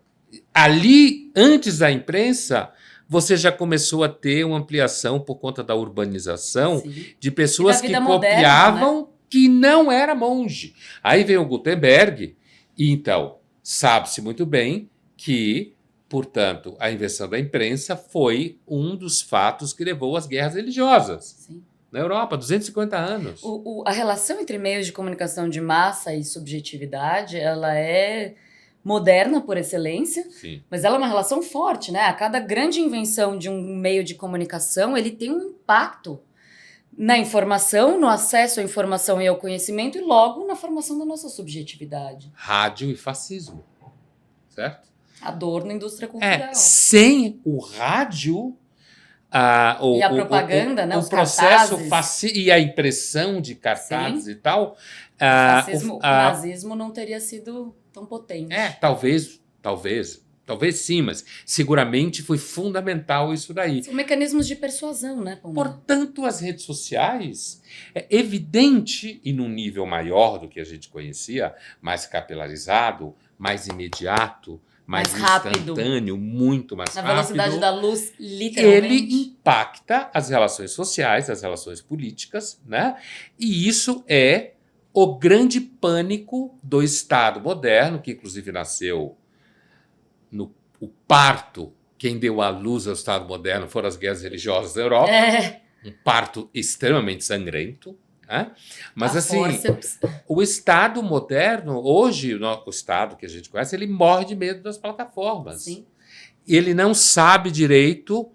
Speaker 1: Ali, antes da imprensa, você já começou a ter uma ampliação por conta da urbanização. Sim. De pessoas que copiavam, moderna, né? Que não era monge. Aí veio o Gutenberg, e então, sabe-se muito bem que, portanto, a invenção da imprensa foi um dos fatos que levou às guerras religiosas. Sim. Na Europa, 250 anos.
Speaker 2: A relação entre meios de comunicação de massa e subjetividade, ela é moderna por excelência, sim, mas ela é uma relação forte, né? A cada grande invenção de um meio de comunicação, ele tem um impacto na informação, no acesso à informação e ao conhecimento, e logo na formação da nossa subjetividade.
Speaker 1: Rádio e fascismo, certo?
Speaker 2: Adorno, indústria cultural.
Speaker 1: Sem o rádio...
Speaker 2: e a propaganda, né?
Speaker 1: O
Speaker 2: os
Speaker 1: processo e a impressão de cartazes, sim, e tal.
Speaker 2: O nazismo não teria sido tão potente.
Speaker 1: Talvez sim, mas seguramente foi fundamental isso daí.
Speaker 2: São mecanismos de persuasão, né, Pomar?
Speaker 1: Portanto, as redes sociais, é evidente, e num nível maior do que a gente conhecia, mais capilarizado, mais imediato, mais instantâneo, muito mais rápido.
Speaker 2: Na velocidade da luz, literalmente.
Speaker 1: Ele impacta as relações sociais, as relações políticas, né? E isso é o grande pânico do Estado moderno, que inclusive nasceu no parto. Quem deu à luz ao Estado moderno foram as guerras religiosas da Europa. Um parto extremamente sangrento. Mas assim, o Estado moderno, hoje, o Estado que a gente conhece, ele morre de medo das plataformas. Sim. Ele não sabe direito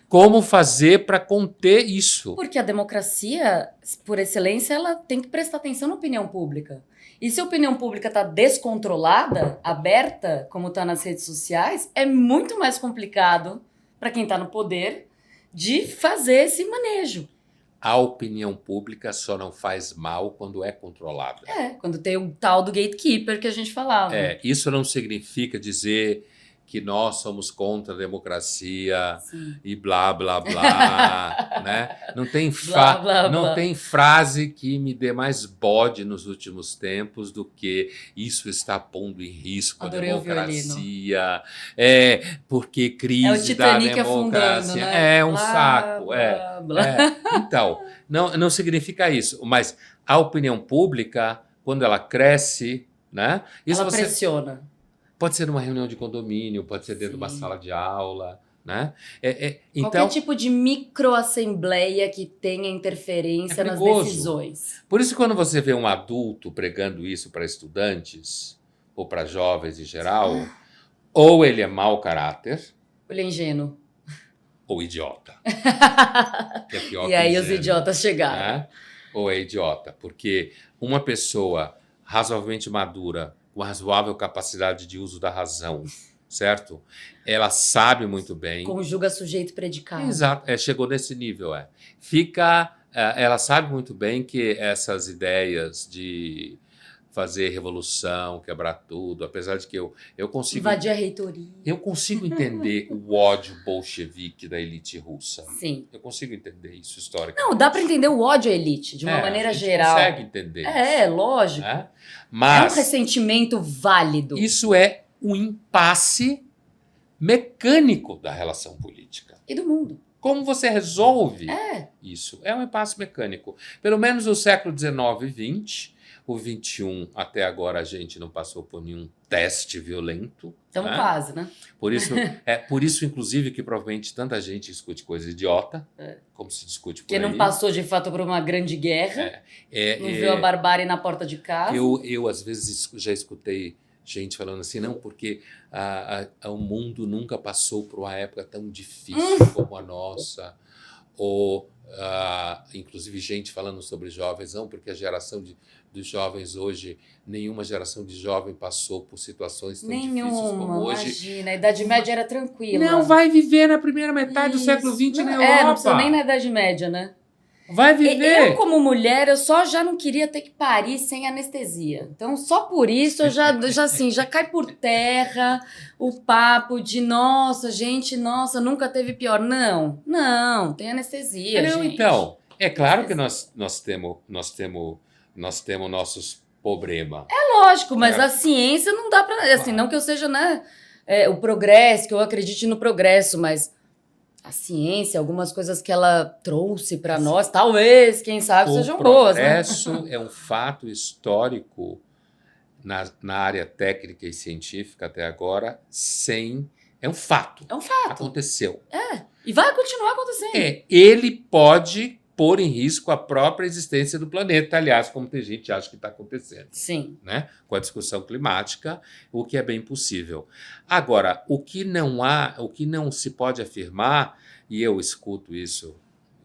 Speaker 1: como fazer para conter isso.
Speaker 2: Porque a democracia, por excelência, ela tem que prestar atenção na opinião pública. E se a opinião pública está descontrolada, aberta, como está nas redes sociais, é muito mais complicado para quem está no poder de fazer esse manejo.
Speaker 1: A opinião pública só não faz mal quando é controlada.
Speaker 2: Quando tem o tal do gatekeeper que a gente falava.
Speaker 1: Isso não significa dizer que nós somos contra a democracia, sim, e blá, blá, blá, né? Não tem frase que me dê mais bode nos últimos tempos do que isso está pondo em risco a democracia, porque crise da democracia,
Speaker 2: né?
Speaker 1: Um saco,
Speaker 2: blá, blá.
Speaker 1: Então, não significa isso, mas a opinião pública, quando ela cresce, né? Isso
Speaker 2: Ela pressiona.
Speaker 1: pode ser numa reunião de condomínio, pode ser dentro de uma
Speaker 2: Sim.
Speaker 1: sala de aula, né?
Speaker 2: Qualquer
Speaker 1: Então,
Speaker 2: tipo de microassembleia que tenha interferência nas
Speaker 1: perigoso.
Speaker 2: decisões.
Speaker 1: Por isso, quando você vê um adulto pregando isso para estudantes, ou para jovens em geral, ou ele é mau caráter,
Speaker 2: Ele é ingênuo.
Speaker 1: ou idiota. Que é pior
Speaker 2: E
Speaker 1: que
Speaker 2: aí os
Speaker 1: ingênuo,
Speaker 2: idiotas chegaram.
Speaker 1: né? Ou é idiota. Porque uma pessoa razoavelmente madura, com razoável capacidade de uso da razão, certo? Ela sabe muito bem.
Speaker 2: Conjuga sujeito predicado.
Speaker 1: Exato, chegou nesse nível. Ela sabe muito bem que essas ideias de fazer revolução, quebrar tudo, apesar de que eu consigo...
Speaker 2: Invadir a reitoria.
Speaker 1: Eu consigo entender o ódio bolchevique da elite russa.
Speaker 2: Sim.
Speaker 1: Eu consigo entender isso historicamente.
Speaker 2: Não, dá para entender o ódio à elite, de uma maneira
Speaker 1: a gente
Speaker 2: geral.
Speaker 1: consegue entender
Speaker 2: Lógico.
Speaker 1: né?
Speaker 2: É
Speaker 1: Mas
Speaker 2: um ressentimento válido.
Speaker 1: isso é um impasse mecânico da relação política.
Speaker 2: E do mundo.
Speaker 1: Como você resolve isso? É um impasse mecânico. Pelo menos o século XIX e XX, o XXI, até agora a gente não passou por nenhum teste violento.
Speaker 2: Estamos
Speaker 1: né?
Speaker 2: quase, né?
Speaker 1: Por isso, inclusive, que provavelmente tanta gente discute coisa idiota, como se discute por
Speaker 2: Porque não
Speaker 1: aí.
Speaker 2: passou de fato por uma grande guerra, não viu a barbárie na porta de casa.
Speaker 1: Eu às vezes, já escutei gente falando assim, não, porque o mundo nunca passou por uma época tão difícil como a nossa. Ou, inclusive, gente falando sobre jovens, não, porque a geração dos jovens hoje, nenhuma geração de jovem passou por situações tão difíceis como hoje.
Speaker 2: Imagina, a Idade Média era tranquila.
Speaker 1: Não, vai viver na primeira metade do século XX na Europa.
Speaker 2: Não precisa nem na Idade Média, né?
Speaker 1: Vai viver.
Speaker 2: Eu, como mulher, eu já não queria ter que parir sem anestesia. Então, só por isso, eu já cai por terra o papo de, nossa, nunca teve pior. Não, tem anestesia, gente.
Speaker 1: Então, é claro que nós temos nossos problemas.
Speaker 2: É lógico, mas a ciência não dá pra... Assim, não que eu seja, né, o progresso, que eu acredite no progresso, mas... A ciência, algumas coisas que ela trouxe para nós, talvez, quem sabe, sejam boas.
Speaker 1: O progresso é um fato histórico na área técnica e científica até agora, é um fato.
Speaker 2: É um fato.
Speaker 1: Aconteceu.
Speaker 2: E vai continuar acontecendo.
Speaker 1: Ele pode pôr em risco a própria existência do planeta, aliás, como tem gente que acha que está acontecendo.
Speaker 2: Sim.
Speaker 1: Né? Com a discussão climática, o que é bem possível. Agora, o que não se pode afirmar, e eu escuto isso,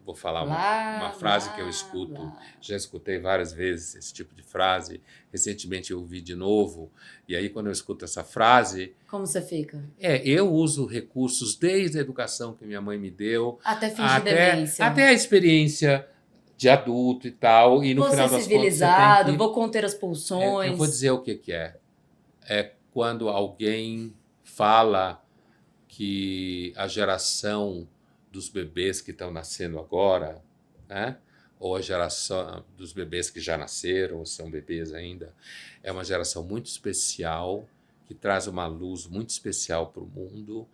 Speaker 1: vou falar uma frase que eu escuto, já escutei várias vezes esse tipo de frase, recentemente eu ouvi de novo, e aí quando eu escuto essa frase...
Speaker 2: Como você fica?
Speaker 1: Eu uso recursos desde a educação que minha mãe me deu,
Speaker 2: até fingir demência.
Speaker 1: Até a experiência de adulto e tal, e no final das contas
Speaker 2: civilizado, vou conter as pulsões.
Speaker 1: Eu vou dizer o que é. É quando alguém fala que a geração dos bebês que estão nascendo agora, né, ou a geração dos bebês que já nasceram, ou são bebês ainda, é uma geração muito especial, que traz uma luz muito especial para o mundo,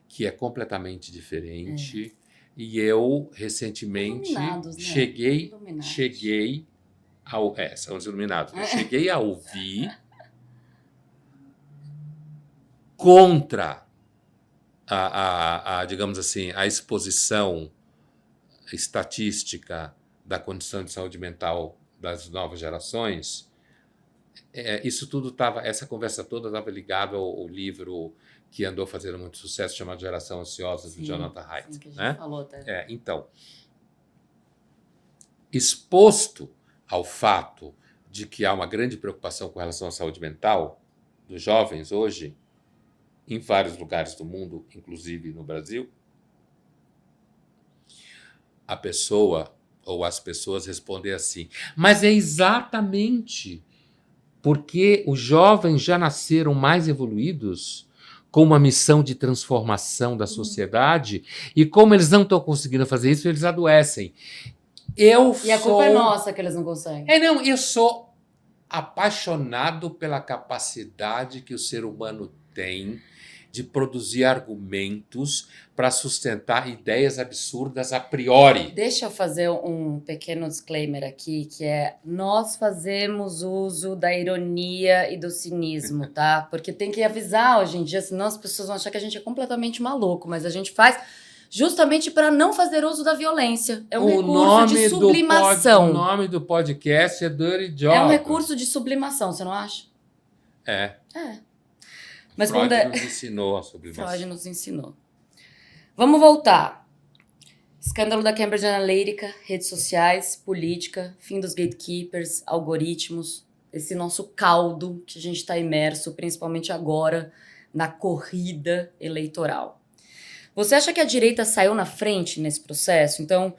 Speaker 1: que é completamente diferente. E eu, recentemente, cheguei ao... são os iluminados. Eu cheguei a ouvir contra digamos assim, a exposição estatística da condição de saúde mental das novas gerações. Isso tudo estava, essa conversa toda estava ligada ao livro que andou fazendo muito sucesso, chamado Geração Ansiosa, do Jonathan Haidt.
Speaker 2: Que a gente falou até.
Speaker 1: Então, exposto ao fato de que há uma grande preocupação com relação à saúde mental dos jovens hoje, em vários lugares do mundo, inclusive no Brasil, a pessoa ou as pessoas respondem assim, mas é exatamente porque os jovens já nasceram mais evoluídos, com uma missão de transformação da sociedade, e como eles não estão conseguindo fazer isso, eles adoecem.
Speaker 2: E a culpa é nossa que eles não conseguem.
Speaker 1: Eu sou apaixonado pela capacidade que o ser humano tem de produzir argumentos para sustentar ideias absurdas a priori.
Speaker 2: Deixa eu fazer um pequeno disclaimer aqui, que é nós fazemos uso da ironia e do cinismo, tá? Porque tem que avisar hoje em dia, senão as pessoas vão achar que a gente é completamente maluco, mas a gente faz justamente para não fazer uso da violência. É um recurso de sublimação.
Speaker 1: O nome do podcast é Dirty Job.
Speaker 2: É um recurso de sublimação, você não acha?
Speaker 1: É.
Speaker 2: Mas
Speaker 1: Freud
Speaker 2: quando
Speaker 1: nos ensinou a sublimação.
Speaker 2: Freud nos ensinou. Vamos voltar. Escândalo da Cambridge Analytica, redes sociais, política, fim dos gatekeepers, algoritmos, esse nosso caldo que a gente está imerso, principalmente agora, na corrida eleitoral. Você acha que a direita saiu na frente nesse processo? Então,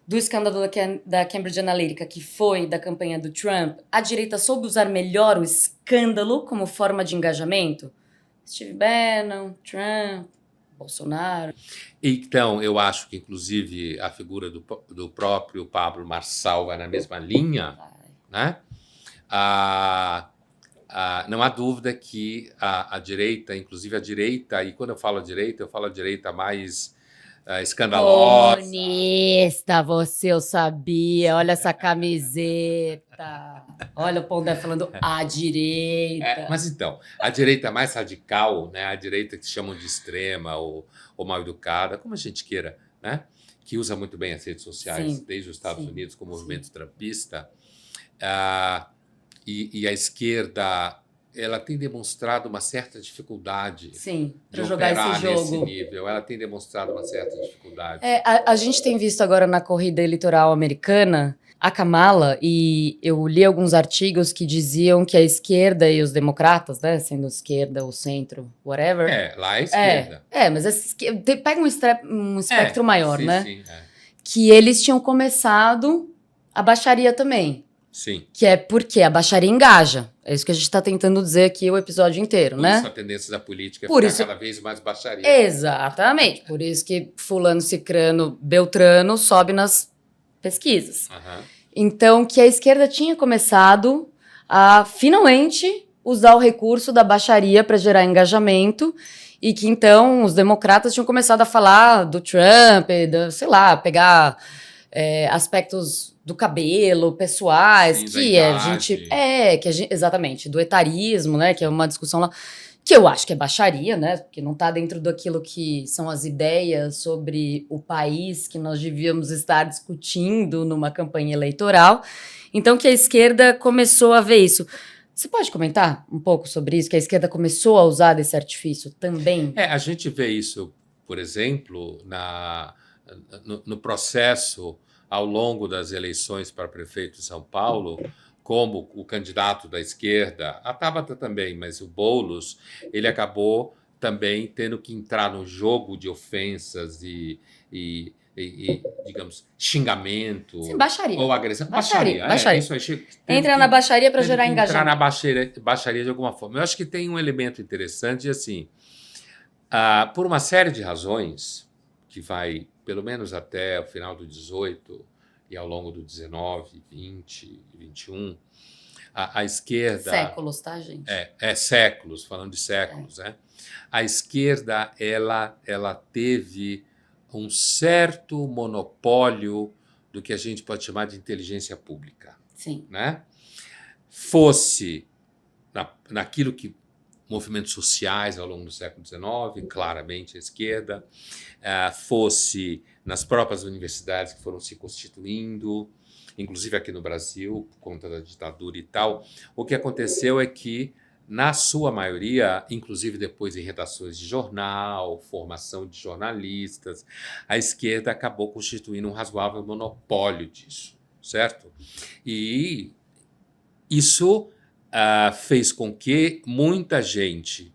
Speaker 2: do escândalo da Cambridge Analytica, que foi da campanha do Trump, a direita soube usar melhor o escândalo como forma de engajamento? Steve Bannon, Trump, Bolsonaro.
Speaker 1: Então, eu acho que, inclusive, a figura do próprio Pablo Marçal vai na mesma linha, né? Não há dúvida que a direita, inclusive a direita, e quando eu falo a direita mais escandalosa.
Speaker 2: Comunista, você, eu sabia. Olha essa camiseta. Olha o Pondé falando a direita.
Speaker 1: Mas então, a direita mais radical, né, a direita que chamam de extrema ou mal educada, como a gente queira, né, que usa muito bem as redes sociais,
Speaker 2: Sim,
Speaker 1: desde os Estados
Speaker 2: sim,
Speaker 1: Unidos com o movimento
Speaker 2: sim.
Speaker 1: trumpista, e a esquerda, ela tem demonstrado uma certa dificuldade
Speaker 2: Sim,
Speaker 1: de
Speaker 2: para jogar
Speaker 1: operar
Speaker 2: esse
Speaker 1: nesse
Speaker 2: jogo.
Speaker 1: nível. Ela tem demonstrado uma certa dificuldade.
Speaker 2: A gente tem visto agora na corrida eleitoral americana a Kamala, e eu li alguns artigos que diziam que a esquerda e os democratas, né, sendo esquerda ou centro, whatever.
Speaker 1: Lá é a esquerda.
Speaker 2: Mas pega um espectro maior,
Speaker 1: sim,
Speaker 2: né?
Speaker 1: Sim,
Speaker 2: que eles tinham começado a baixaria também.
Speaker 1: Sim.
Speaker 2: Que é porque a baixaria engaja. É isso que a gente está tentando dizer aqui o episódio inteiro, né?
Speaker 1: Por isso a tendência da política é ficar cada vez mais baixaria.
Speaker 2: Exatamente. Por isso que fulano, cicrano, beltrano sobe nas pesquisas. Então, que a esquerda tinha começado a, finalmente, usar o recurso da baixaria para gerar engajamento e que, então, os democratas tinham começado a falar do Trump, sei lá, pegar aspectos do cabelo, pessoais,
Speaker 1: Sim,
Speaker 2: que a gente... exatamente, do etarismo, né, que é uma discussão lá, que eu acho que é baixaria, né, porque não está dentro daquilo que são as ideias sobre o país que nós devíamos estar discutindo numa campanha eleitoral. Então, que a esquerda começou a ver isso. Você pode comentar um pouco sobre isso, que a esquerda começou a usar desse artifício também?
Speaker 1: A gente vê isso, por exemplo, no processo ao longo das eleições para prefeito de São Paulo, como o candidato da esquerda, a Tabata também, mas o Boulos, ele acabou também tendo que entrar no jogo de ofensas e digamos, xingamento.
Speaker 2: Sim, baixaria.
Speaker 1: Ou agressão.
Speaker 2: Baixaria.
Speaker 1: Isso aí,
Speaker 2: entra na baixaria para gerar engajamento.
Speaker 1: Entrar na baixaria de alguma forma. Eu acho que tem um elemento interessante, assim, por uma série de razões, que vai pelo menos até o final do 18 e ao longo do 19, 20 e 21, a esquerda...
Speaker 2: Séculos, tá, gente?
Speaker 1: Séculos, falando de séculos, né? A esquerda, ela teve um certo monopólio do que a gente pode chamar de inteligência pública.
Speaker 2: Sim.
Speaker 1: Né? Fosse naquilo que movimentos sociais ao longo do século XIX, claramente a esquerda, fosse nas próprias universidades que foram se constituindo, inclusive aqui no Brasil, por conta da ditadura e tal. O que aconteceu é que, na sua maioria, inclusive depois em redações de jornal, formação de jornalistas, a esquerda acabou constituindo um razoável monopólio disso, certo? E isso fez com que muita gente,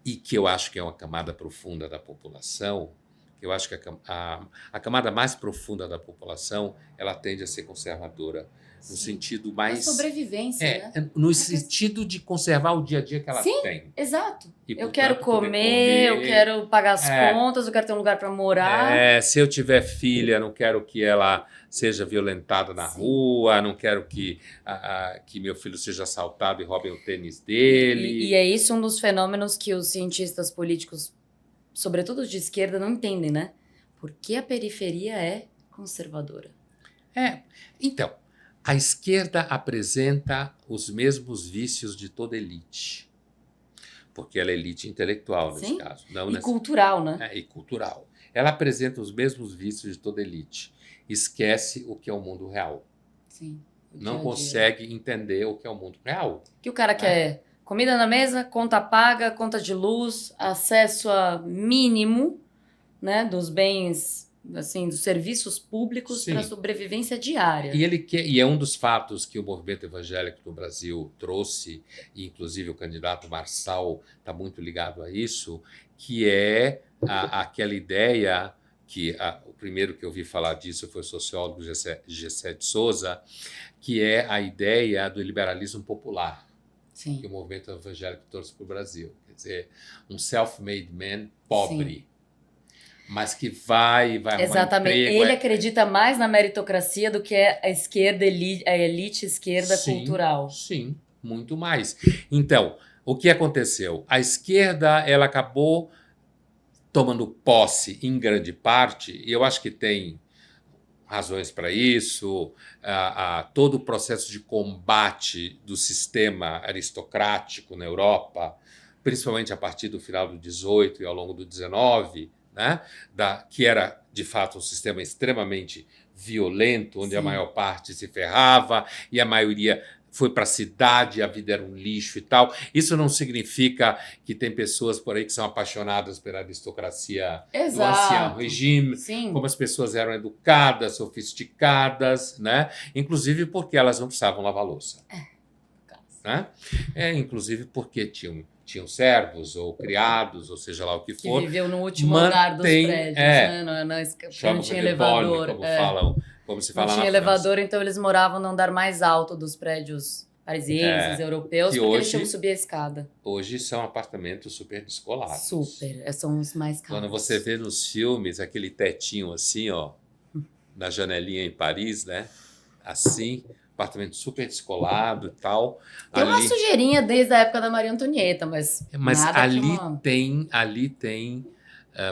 Speaker 1: e que eu acho que é uma camada profunda da população, eu acho que a camada mais profunda da população, ela tende a ser conservadora. no sentido
Speaker 2: A
Speaker 1: mais...
Speaker 2: sobrevivência, né?
Speaker 1: no sentido de conservar o dia a dia que ela
Speaker 2: Sim,
Speaker 1: tem.
Speaker 2: exato.
Speaker 1: E,
Speaker 2: Eu
Speaker 1: portanto,
Speaker 2: quero
Speaker 1: poder
Speaker 2: comer, eu quero pagar as contas, eu quero ter um lugar para morar.
Speaker 1: Se eu tiver filha, não quero que ela seja violentada na
Speaker 2: Sim.
Speaker 1: rua, não quero que meu filho seja assaltado e roubem o tênis dele.
Speaker 2: E é isso um dos fenômenos que os cientistas políticos, sobretudo de esquerda, não entendem, né? Por que a periferia é conservadora?
Speaker 1: Então, a esquerda apresenta os mesmos vícios de toda elite, porque ela é elite intelectual nesse
Speaker 2: Sim.
Speaker 1: caso. Não
Speaker 2: E cultural, né?
Speaker 1: E cultural. Ela apresenta os mesmos vícios de toda elite. Esquece o que é o mundo real.
Speaker 2: Sim.
Speaker 1: Não consegue entender o que é o mundo real.
Speaker 2: Que o cara quer comida na mesa, conta paga, conta de luz, acesso a mínimo, né, dos bens, assim, dos serviços públicos para sobrevivência diária.
Speaker 1: E é um dos fatos que o movimento evangélico no Brasil trouxe, e inclusive o candidato Marçal está muito ligado a isso, que é aquela ideia que o primeiro que eu ouvi falar disso foi o sociólogo Gessé de Souza, que é a ideia do liberalismo popular.
Speaker 2: Sim.
Speaker 1: Que o movimento evangélico trouxe para o Brasil. Quer dizer, um self-made man pobre, sim, mas que vai arrumar
Speaker 2: exatamente.
Speaker 1: emprego.
Speaker 2: Ele acredita mais na meritocracia do que a esquerda, a elite esquerda cultural.
Speaker 1: Sim, muito mais. Então, o que aconteceu? A esquerda ela acabou tomando posse em grande parte, e eu acho que tem razões para isso, todo o processo de combate do sistema aristocrático na Europa, principalmente a partir do final do XVIII e ao longo do XIX, né, que era, de fato, um sistema extremamente violento, onde a maior parte se ferrava e a maioria foi para a cidade, a vida era um lixo e tal. Isso não significa que tem pessoas por aí que são apaixonadas pela aristocracia do ancião regime, como as pessoas eram educadas, sofisticadas, né? Inclusive porque elas não precisavam lavar louça. Né? Inclusive porque tinham servos ou criados, ou seja lá o que for.
Speaker 2: Que viveu no último andar dos prédios, né? Não tinha elevador.
Speaker 1: Como se fala
Speaker 2: não tinha elevador, então eles moravam no andar mais alto dos prédios parisienses, europeus, porque eles tinham que subir a escada.
Speaker 1: Hoje são apartamentos super descolados.
Speaker 2: Super, são os mais caros.
Speaker 1: Quando você vê nos filmes aquele tetinho assim, ó, na janelinha em Paris, né? Assim, apartamento super descolado e tal.
Speaker 2: Tem uma sujeirinha desde a época da Maria Antonieta, mas nada
Speaker 1: ali tem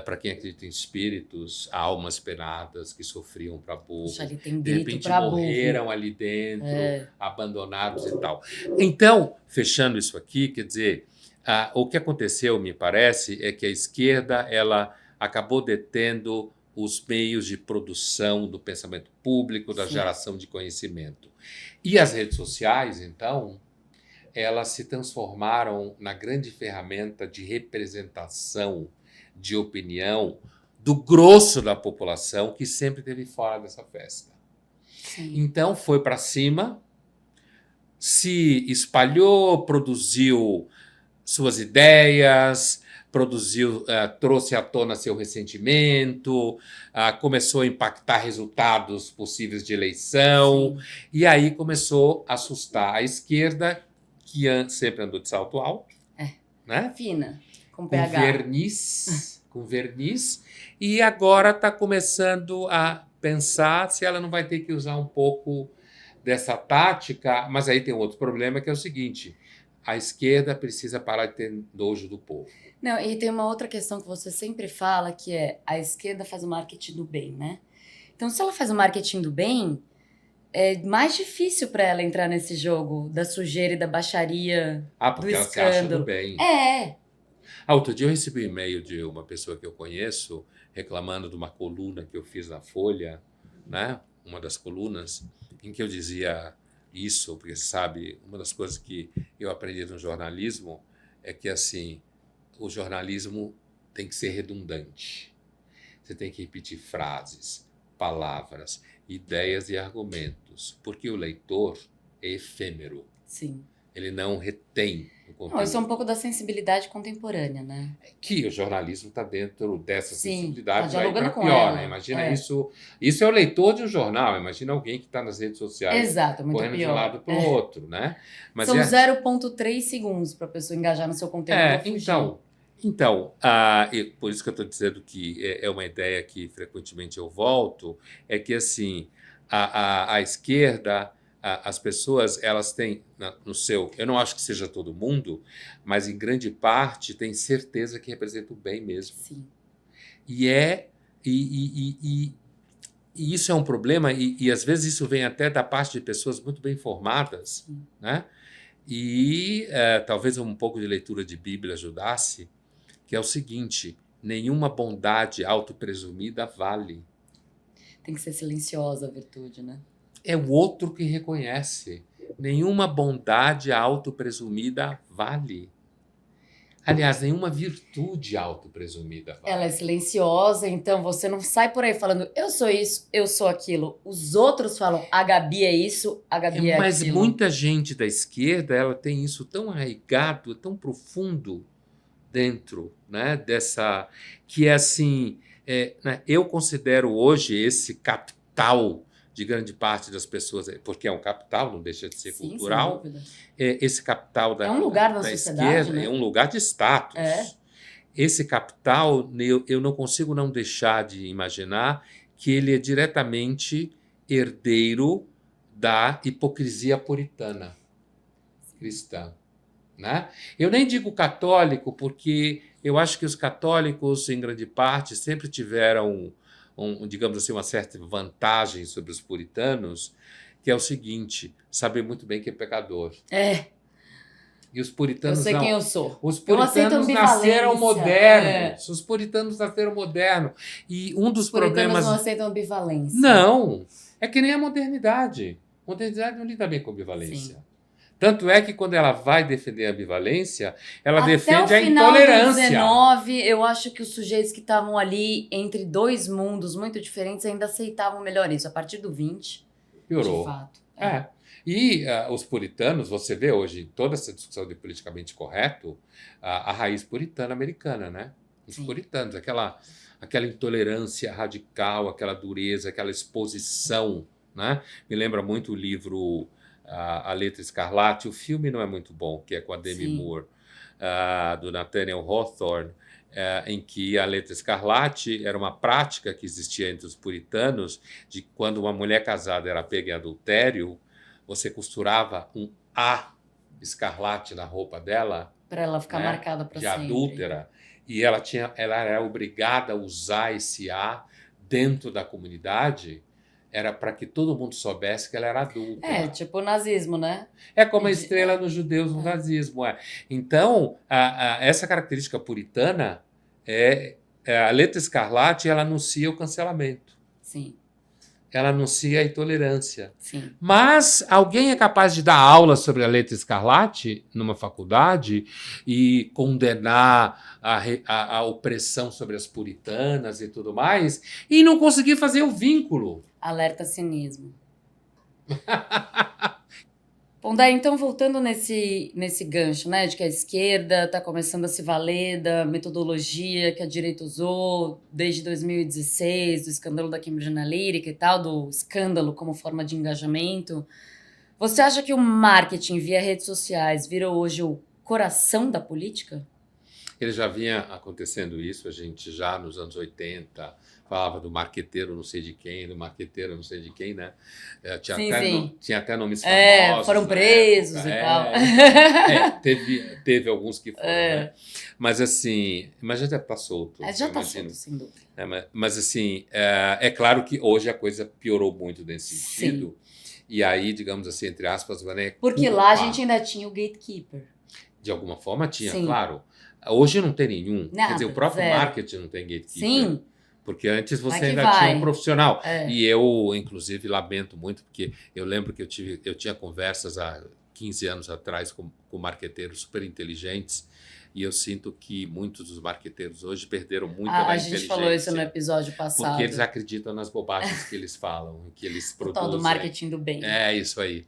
Speaker 1: para quem acredita em espíritos, almas penadas que sofriam para burro. De repente morreram ali dentro, abandonados e tal. Então, fechando isso aqui, quer dizer, o que aconteceu, me parece, é que a esquerda ela acabou detendo os meios de produção do pensamento público, da geração de conhecimento. E as redes sociais, então, elas se transformaram na grande ferramenta de representação, de opinião, do grosso da população que sempre esteve fora dessa festa. Então, foi para cima, se espalhou, produziu suas ideias, trouxe à tona seu ressentimento, começou a impactar resultados possíveis de eleição, e aí começou a assustar a esquerda, que sempre andou de salto alto, né?
Speaker 2: Fina, com
Speaker 1: verniz, e agora está começando a pensar se ela não vai ter que usar um pouco dessa tática, mas aí tem outro problema, que é o seguinte: a esquerda precisa parar de ter nojo do povo.
Speaker 2: Não, e tem uma outra questão que você sempre fala, que é a esquerda faz o marketing do bem, né? Então, se ela faz o marketing do bem, é mais difícil para ela entrar nesse jogo da sujeira e da baixaria,
Speaker 1: porque ela se acha do bem. Outro dia eu recebi um e-mail de uma pessoa que eu conheço reclamando de uma coluna que eu fiz na Folha, né? Uma das colunas, em que eu dizia isso, porque sabe, uma das coisas que eu aprendi no jornalismo é que, assim, o jornalismo tem que ser redundante. Você tem que repetir frases, palavras, ideias e argumentos, porque o leitor é efêmero.
Speaker 2: Sim.
Speaker 1: ele não retém o
Speaker 2: Não,
Speaker 1: conteúdo.
Speaker 2: isso é um pouco da sensibilidade contemporânea, né?
Speaker 1: Que o jornalismo está dentro dessa
Speaker 2: Sim,
Speaker 1: sensibilidade,
Speaker 2: tá
Speaker 1: vai
Speaker 2: dialogando
Speaker 1: para
Speaker 2: com
Speaker 1: pior,
Speaker 2: ela.
Speaker 1: né? Imagina isso. Isso é o leitor de um jornal. Imagina alguém que está nas redes sociais
Speaker 2: Exato, muito
Speaker 1: correndo de um
Speaker 2: pior.
Speaker 1: lado para o outro, né? Mas
Speaker 2: São 0,3 segundos para a pessoa engajar no seu conteúdo ou fugir.
Speaker 1: Por isso que eu estou dizendo que é uma ideia que frequentemente eu volto, é que assim, a esquerda, as pessoas, elas têm no seu, eu não acho que seja todo mundo, mas em grande parte tem certeza que representa o bem mesmo.
Speaker 2: Sim.
Speaker 1: E isso é um problema, e às vezes isso vem até da parte de pessoas muito bem formadas, né? E talvez um pouco de leitura de Bíblia ajudasse, que é o seguinte: nenhuma bondade autopresumida vale.
Speaker 2: Tem que ser silenciosa a virtude, né?
Speaker 1: É o outro que reconhece. Nenhuma bondade autopresumida vale. Aliás, nenhuma virtude autopresumida vale.
Speaker 2: Ela é silenciosa, então você não sai por aí falando eu sou isso, eu sou aquilo. Os outros falam a Gabi é isso, a Gabi é
Speaker 1: Mas
Speaker 2: aquilo.
Speaker 1: muita gente da esquerda, ela tem isso tão arraigado, tão profundo dentro, né, dessa, que é assim, né, eu considero hoje esse capital de grande parte das pessoas, porque é um capital, não deixa de ser
Speaker 2: Sim,
Speaker 1: cultural,
Speaker 2: sem dúvida.
Speaker 1: esse capital
Speaker 2: É um lugar na
Speaker 1: da
Speaker 2: sociedade,
Speaker 1: esquerda,
Speaker 2: né?
Speaker 1: é um lugar de status.
Speaker 2: É.
Speaker 1: Esse capital, eu não consigo não deixar de imaginar que ele é diretamente herdeiro da hipocrisia puritana cristã. Né? Eu nem digo católico, porque eu acho que os católicos, em grande parte, sempre tiveram, digamos assim, uma certa vantagem sobre os puritanos, que é o seguinte: saber muito bem que é pecador.
Speaker 2: É.
Speaker 1: E os
Speaker 2: Eu
Speaker 1: puritanos
Speaker 2: sei
Speaker 1: não.
Speaker 2: quem eu sou.
Speaker 1: Os
Speaker 2: Eu aceito
Speaker 1: puritanos
Speaker 2: ambivalência.
Speaker 1: nasceram modernos. Os puritanos nasceram modernos. E um dos
Speaker 2: Os puritanos
Speaker 1: problemas.
Speaker 2: não aceitam ambivalência.
Speaker 1: Não! É que nem a modernidade. A modernidade não lida bem com ambivalência.
Speaker 2: Sim.
Speaker 1: Tanto é que quando ela vai defender a ambivalência, ela
Speaker 2: Até
Speaker 1: defende a
Speaker 2: o final do
Speaker 1: intolerância.
Speaker 2: 19, eu acho que os sujeitos que estavam ali entre dois mundos muito diferentes ainda aceitavam melhor isso. A partir do 20,
Speaker 1: Piorou.
Speaker 2: de fato.
Speaker 1: E os puritanos, você vê hoje toda essa discussão de politicamente correto, a raiz puritana americana, né? Os
Speaker 2: Sim.
Speaker 1: puritanos, aquela intolerância radical, aquela dureza, aquela exposição, né? Me lembra muito o livro A Letra Escarlate. O filme não é muito bom, que é com a Demi
Speaker 2: Sim.
Speaker 1: Moore, do Nathaniel Hawthorne, em que a letra escarlate era uma prática que existia entre os puritanos, de quando uma mulher casada era pega em adultério, você costurava um A escarlate na roupa dela,
Speaker 2: Para ela ficar
Speaker 1: né,
Speaker 2: marcada para
Speaker 1: de
Speaker 2: sempre.
Speaker 1: adúltera, e ela era obrigada a usar esse A dentro da comunidade, era para que todo mundo soubesse que ela era adulta.
Speaker 2: É, tipo o nazismo, né?
Speaker 1: É como a estrela nos judeus no nazismo. Então, essa característica puritana, a letra escarlate, ela anuncia o cancelamento.
Speaker 2: Sim.
Speaker 1: Ela anuncia a intolerância.
Speaker 2: Sim.
Speaker 1: Mas alguém é capaz de dar aula sobre a letra escarlate numa faculdade e condenar a opressão sobre as puritanas e tudo mais e não conseguir fazer o vínculo.
Speaker 2: Alerta cinismo. Bom, daí então voltando nesse gancho, né, de que a esquerda está começando a se valer da metodologia que a direita usou desde 2016, do escândalo da Cambridge Analytica e tal, do escândalo como forma de engajamento. Você acha que o marketing via redes sociais virou hoje o coração da política?
Speaker 1: Ele já vinha acontecendo isso, a gente já nos anos 80 falava do marqueteiro não sei de quem, do marqueteiro não sei de quem, né? Tinha até nomes famosos.
Speaker 2: Foram presos e tal.
Speaker 1: Teve alguns que foram, né? Mas assim, mas já está solto.
Speaker 2: Já está solto, sem dúvida.
Speaker 1: Mas assim, é claro que hoje a coisa piorou muito nesse sentido. Sim. E aí, digamos assim, entre aspas, né?
Speaker 2: Porque lá a gente ainda tinha o gatekeeper.
Speaker 1: De alguma forma tinha,
Speaker 2: Sim.
Speaker 1: Claro. Hoje não tem nenhum.
Speaker 2: Nada,
Speaker 1: quer dizer, o próprio marketing não tem gatekeeper.
Speaker 2: Sim.
Speaker 1: Porque antes você ainda tinha um profissional. E eu, inclusive, lamento muito, porque eu lembro que eu tinha conversas há 15 anos atrás com marqueteiros super inteligentes, E eu sinto que muitos dos marqueteiros hoje perderam muito
Speaker 2: A
Speaker 1: da
Speaker 2: gente
Speaker 1: inteligência.
Speaker 2: falou isso no episódio passado.
Speaker 1: Porque eles acreditam nas bobagens que eles falam, que eles
Speaker 2: O
Speaker 1: produzem.
Speaker 2: tal do marketing do bem.
Speaker 1: É isso aí.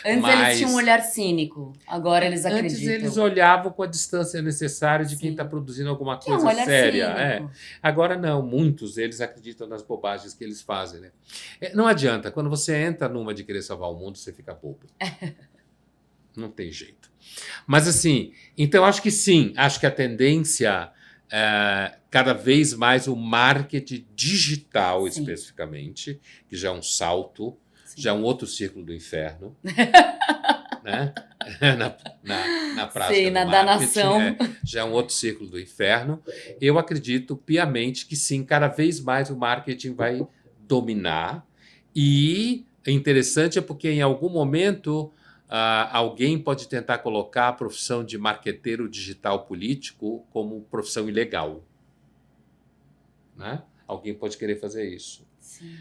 Speaker 2: Antes eles tinham um olhar cínico, agora eles acreditam.
Speaker 1: Antes eles olhavam com a distância necessária de quem está produzindo alguma
Speaker 2: Que é um
Speaker 1: coisa
Speaker 2: olhar
Speaker 1: séria.
Speaker 2: cínico.
Speaker 1: Agora não, muitos deles acreditam nas bobagens que eles fazem. Né? Não adianta, quando você entra numa de querer salvar o mundo, você fica bobo. Não tem jeito. Mas assim, então acho que sim, acho que a tendência, cada vez mais o marketing digital,
Speaker 2: Sim.
Speaker 1: especificamente, que já é um salto,
Speaker 2: Sim.
Speaker 1: já é um outro círculo do inferno, né? na prática
Speaker 2: Sim,
Speaker 1: do
Speaker 2: na
Speaker 1: marketing,
Speaker 2: danação.
Speaker 1: já é um outro círculo do inferno. Eu acredito piamente que sim, cada vez mais o marketing vai dominar. E interessante é porque em algum momento alguém pode tentar colocar a profissão de marqueteiro digital político como profissão ilegal. Né? Alguém pode querer fazer isso.
Speaker 2: Sim.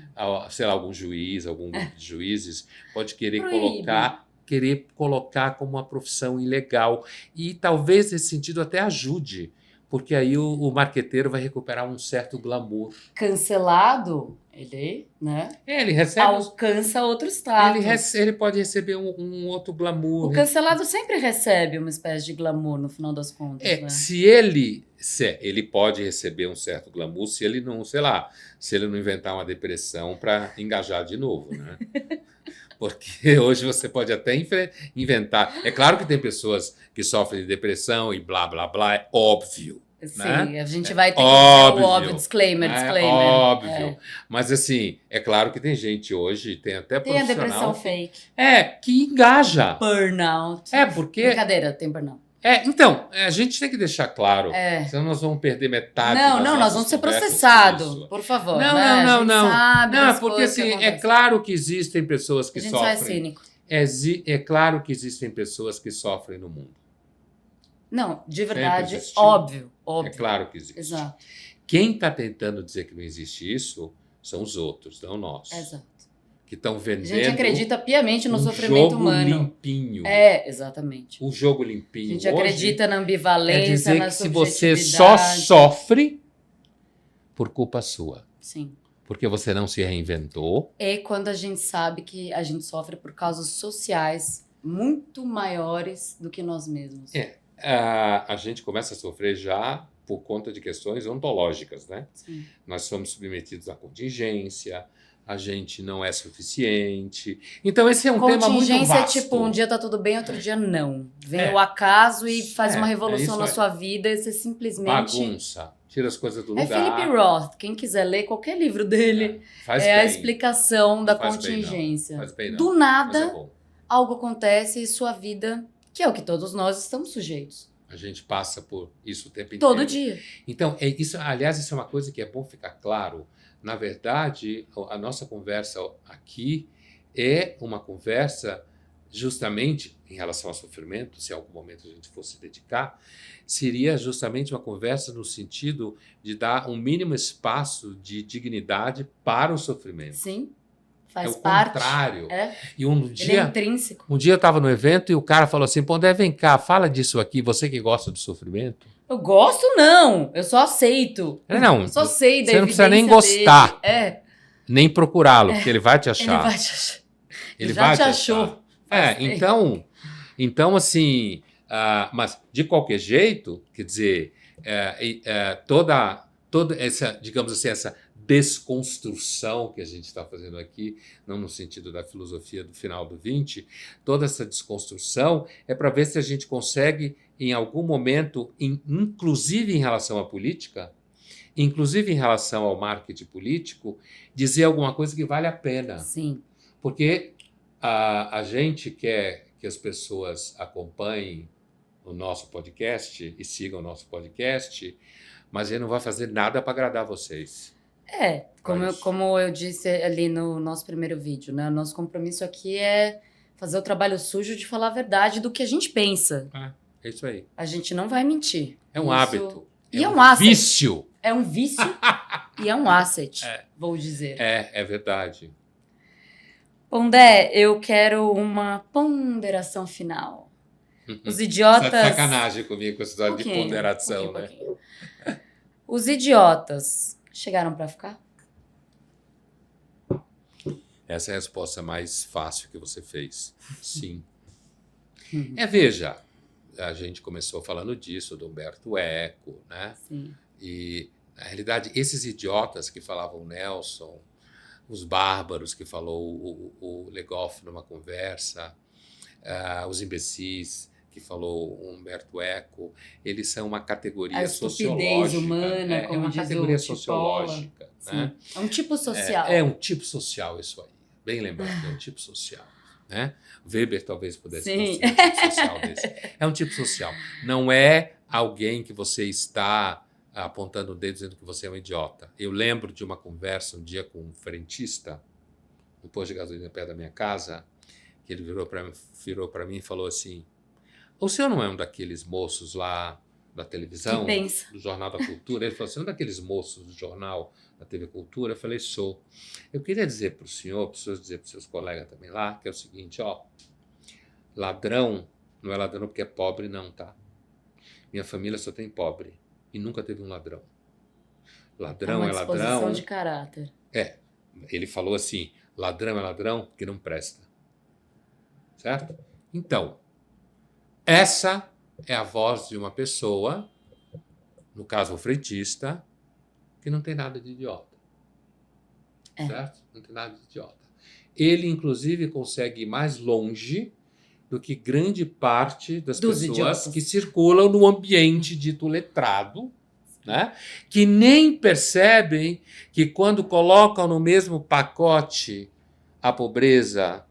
Speaker 1: Sei lá, algum juiz, algum grupo de juízes pode querer
Speaker 2: Proíbe.
Speaker 1: colocar como uma profissão ilegal. E talvez nesse sentido até ajude, porque aí o marqueteiro vai recuperar um certo glamour.
Speaker 2: Cancelado, ele, né?
Speaker 1: Ele recebe.
Speaker 2: Alcança outro status.
Speaker 1: Ele pode receber um outro glamour.
Speaker 2: O cancelado sempre recebe uma espécie de glamour no final das contas, né?
Speaker 1: Se ele pode receber um certo glamour, se ele não, sei lá, se ele não inventar uma depressão para engajar de novo, né? Porque hoje você pode até inventar. É claro que tem pessoas que sofrem de depressão e blá, blá, blá, é óbvio.
Speaker 2: Sim,
Speaker 1: né?
Speaker 2: a gente vai ter que
Speaker 1: Óbvio,
Speaker 2: dizer o óbvio, disclaimer.
Speaker 1: Óbvio. Mas assim, é claro que tem gente hoje, tem até
Speaker 2: Tem a
Speaker 1: profissional
Speaker 2: depressão fake.
Speaker 1: Que engaja.
Speaker 2: Burnout.
Speaker 1: Porque...
Speaker 2: Brincadeira, tem burnout.
Speaker 1: Então, a gente tem que deixar claro, senão nós vamos perder metade das nossas
Speaker 2: nós vamos ser processados, por favor.
Speaker 1: Não.
Speaker 2: Sabe
Speaker 1: não, porque assim, é claro que existem pessoas que sofrem.
Speaker 2: A gente só é cínico.
Speaker 1: É claro que existem pessoas que sofrem no mundo.
Speaker 2: Não, de verdade, óbvio.
Speaker 1: É claro que existe.
Speaker 2: Exato.
Speaker 1: Quem está tentando dizer que não existe isso são os outros, não nós.
Speaker 2: Exato.
Speaker 1: Que estão vendendo.
Speaker 2: A gente acredita piamente no sofrimento humano.
Speaker 1: Jogo limpinho.
Speaker 2: Exatamente.
Speaker 1: O jogo limpinho.
Speaker 2: A gente acredita na ambivalência,
Speaker 1: dizer
Speaker 2: na
Speaker 1: que se você só sofre por culpa sua.
Speaker 2: Sim.
Speaker 1: Porque você não se reinventou.
Speaker 2: É quando a gente sabe que a gente sofre por causas sociais muito maiores do que nós mesmos.
Speaker 1: A gente começa a sofrer já por conta de questões ontológicas, né?
Speaker 2: Sim.
Speaker 1: Nós somos submetidos à contingência, a gente não é suficiente. Então esse é um tema muito vasto.
Speaker 2: Contingência é tipo, um dia tá tudo bem, outro dia não. Vem o acaso e faz uma revolução na sua vida e você simplesmente...
Speaker 1: Bagunça, tira as coisas do lugar.
Speaker 2: Philip Roth, quem quiser ler qualquer livro dele, a explicação da contingência.
Speaker 1: Faz bem, não.
Speaker 2: Do nada, algo acontece e sua vida, que é o que todos nós estamos sujeitos.
Speaker 1: A gente passa por isso o tempo inteiro.
Speaker 2: Todo dia.
Speaker 1: Então, isso é uma coisa que é bom ficar claro. Na verdade, a nossa conversa aqui é uma conversa justamente em relação ao sofrimento, se em algum momento a gente fosse dedicar, seria justamente uma conversa no sentido de dar um mínimo espaço de dignidade para o sofrimento.
Speaker 2: Sim, faz
Speaker 1: o
Speaker 2: parte.
Speaker 1: Contrário.
Speaker 2: E ele é intrínseco.
Speaker 1: Um dia eu estava no evento e o cara falou assim, Pondé, vem cá, fala disso aqui, você que gosta do sofrimento.
Speaker 2: Eu gosto não, eu só aceito.
Speaker 1: Não,
Speaker 2: eu só sei da
Speaker 1: você não precisa nem gostar, nem procurá-lo, porque ele vai te achar.
Speaker 2: Ele vai te achar.
Speaker 1: Ele vai
Speaker 2: te achou.
Speaker 1: Então assim, mas de qualquer jeito, quer dizer, toda essa, digamos assim, essa desconstrução que a gente está fazendo aqui, não no sentido da filosofia do final do 20, toda essa desconstrução é para ver se a gente consegue, em algum momento, inclusive em relação à política, inclusive em relação ao marketing político, dizer alguma coisa que vale a pena.
Speaker 2: Sim.
Speaker 1: Porque a gente quer que as pessoas acompanhem o nosso podcast e sigam o nosso podcast, mas a gente não vai fazer nada para agradar vocês.
Speaker 2: Como eu disse ali no nosso primeiro vídeo, né? O nosso compromisso aqui é fazer o trabalho sujo de falar a verdade do que a gente pensa.
Speaker 1: É isso aí.
Speaker 2: A gente não vai mentir.
Speaker 1: É um hábito.
Speaker 2: E é um asset.
Speaker 1: Vício.
Speaker 2: É um vício e é um asset, vou dizer.
Speaker 1: É verdade.
Speaker 2: Pondé, eu quero uma ponderação final. Os
Speaker 1: Tá de
Speaker 2: idiotas...
Speaker 1: sacanagem comigo com essa história de
Speaker 2: Pouquinho,
Speaker 1: ponderação, né?
Speaker 2: pouquinho. Os idiotas chegaram para ficar?
Speaker 1: Essa é a resposta mais fácil que você fez. Sim.
Speaker 2: Uhum.
Speaker 1: Veja, a gente começou falando disso, do Humberto Eco, né?
Speaker 2: Sim.
Speaker 1: E, na realidade, esses idiotas que falavam Nelson, os bárbaros que falou o Legoff numa conversa, os imbecis que falou o Humberto Eco, eles são uma
Speaker 2: A
Speaker 1: categoria
Speaker 2: estupidez
Speaker 1: sociológica.
Speaker 2: humana,
Speaker 1: É
Speaker 2: como
Speaker 1: uma
Speaker 2: diz
Speaker 1: categoria
Speaker 2: o Cipolla.
Speaker 1: sociológica,
Speaker 2: Sim.
Speaker 1: né?
Speaker 2: É um tipo social.
Speaker 1: É um tipo social isso aí. Bem lembrado, é um tipo social. Né? Weber talvez pudesse
Speaker 2: Sim.
Speaker 1: construir um tipo social desse. É um tipo social. Não é alguém que você está apontando o dedo dizendo que você é um idiota. Eu lembro de uma conversa um dia com um frentista, no posto de gasolina perto da minha casa, que ele virou para mim e falou assim: o senhor não é um daqueles moços lá da televisão,
Speaker 2: Que pensa.
Speaker 1: do Jornal da Cultura? Ele falou assim: um daqueles moços do jornal da TV Cultura? Eu falei: sou. Eu queria dizer para o senhor dizer para os seus colegas também lá, que é o seguinte, ó, ladrão não é ladrão porque é pobre não, tá? Minha família só tem pobre e nunca teve um ladrão. Ladrão
Speaker 2: uma
Speaker 1: é
Speaker 2: disposição
Speaker 1: ladrão.
Speaker 2: de caráter.
Speaker 1: Ele falou assim: ladrão é ladrão porque não presta. Certo? Então, essa é a voz de uma pessoa, no caso o frentista, que não tem nada de idiota. Certo? Não tem nada de idiota. Ele, inclusive, consegue ir mais longe do que grande parte das
Speaker 2: Dos
Speaker 1: pessoas
Speaker 2: idiotas.
Speaker 1: que circulam no ambiente dito letrado, né? Que nem percebem que quando colocam no mesmo pacote a pobreza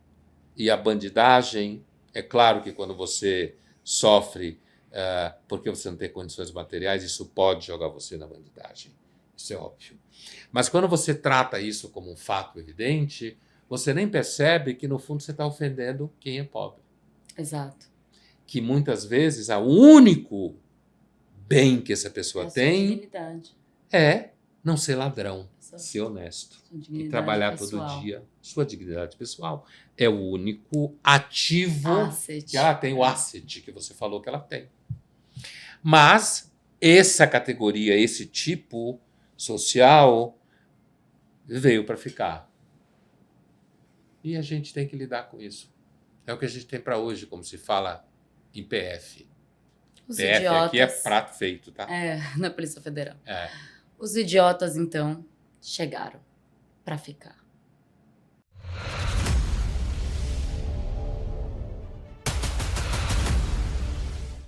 Speaker 1: e a bandidagem, é claro que quando você sofre porque você não tem condições materiais, isso pode jogar você na bandidagem. Isso é óbvio. Mas quando você trata isso como um fato evidente, você nem percebe que, no fundo, você está ofendendo quem é pobre.
Speaker 2: Exato.
Speaker 1: Que muitas vezes o único bem que essa pessoa
Speaker 2: É a sua
Speaker 1: tem
Speaker 2: dignidade.
Speaker 1: é não ser ladrão,
Speaker 2: Sua
Speaker 1: ser honesto
Speaker 2: dignidade
Speaker 1: e trabalhar
Speaker 2: pessoal.
Speaker 1: todo dia. Sua dignidade pessoal é o único ativo
Speaker 2: Asset.
Speaker 1: que ela tem, o asset que você falou que ela tem. Mas essa categoria, esse tipo social veio para ficar. E a gente tem que lidar com isso. É o que a gente tem para hoje, como se fala em PF.
Speaker 2: Os
Speaker 1: PF
Speaker 2: idiotas.
Speaker 1: aqui é prato feito, tá?
Speaker 2: Na Polícia Federal.
Speaker 1: É.
Speaker 2: Os idiotas, então, chegaram para ficar.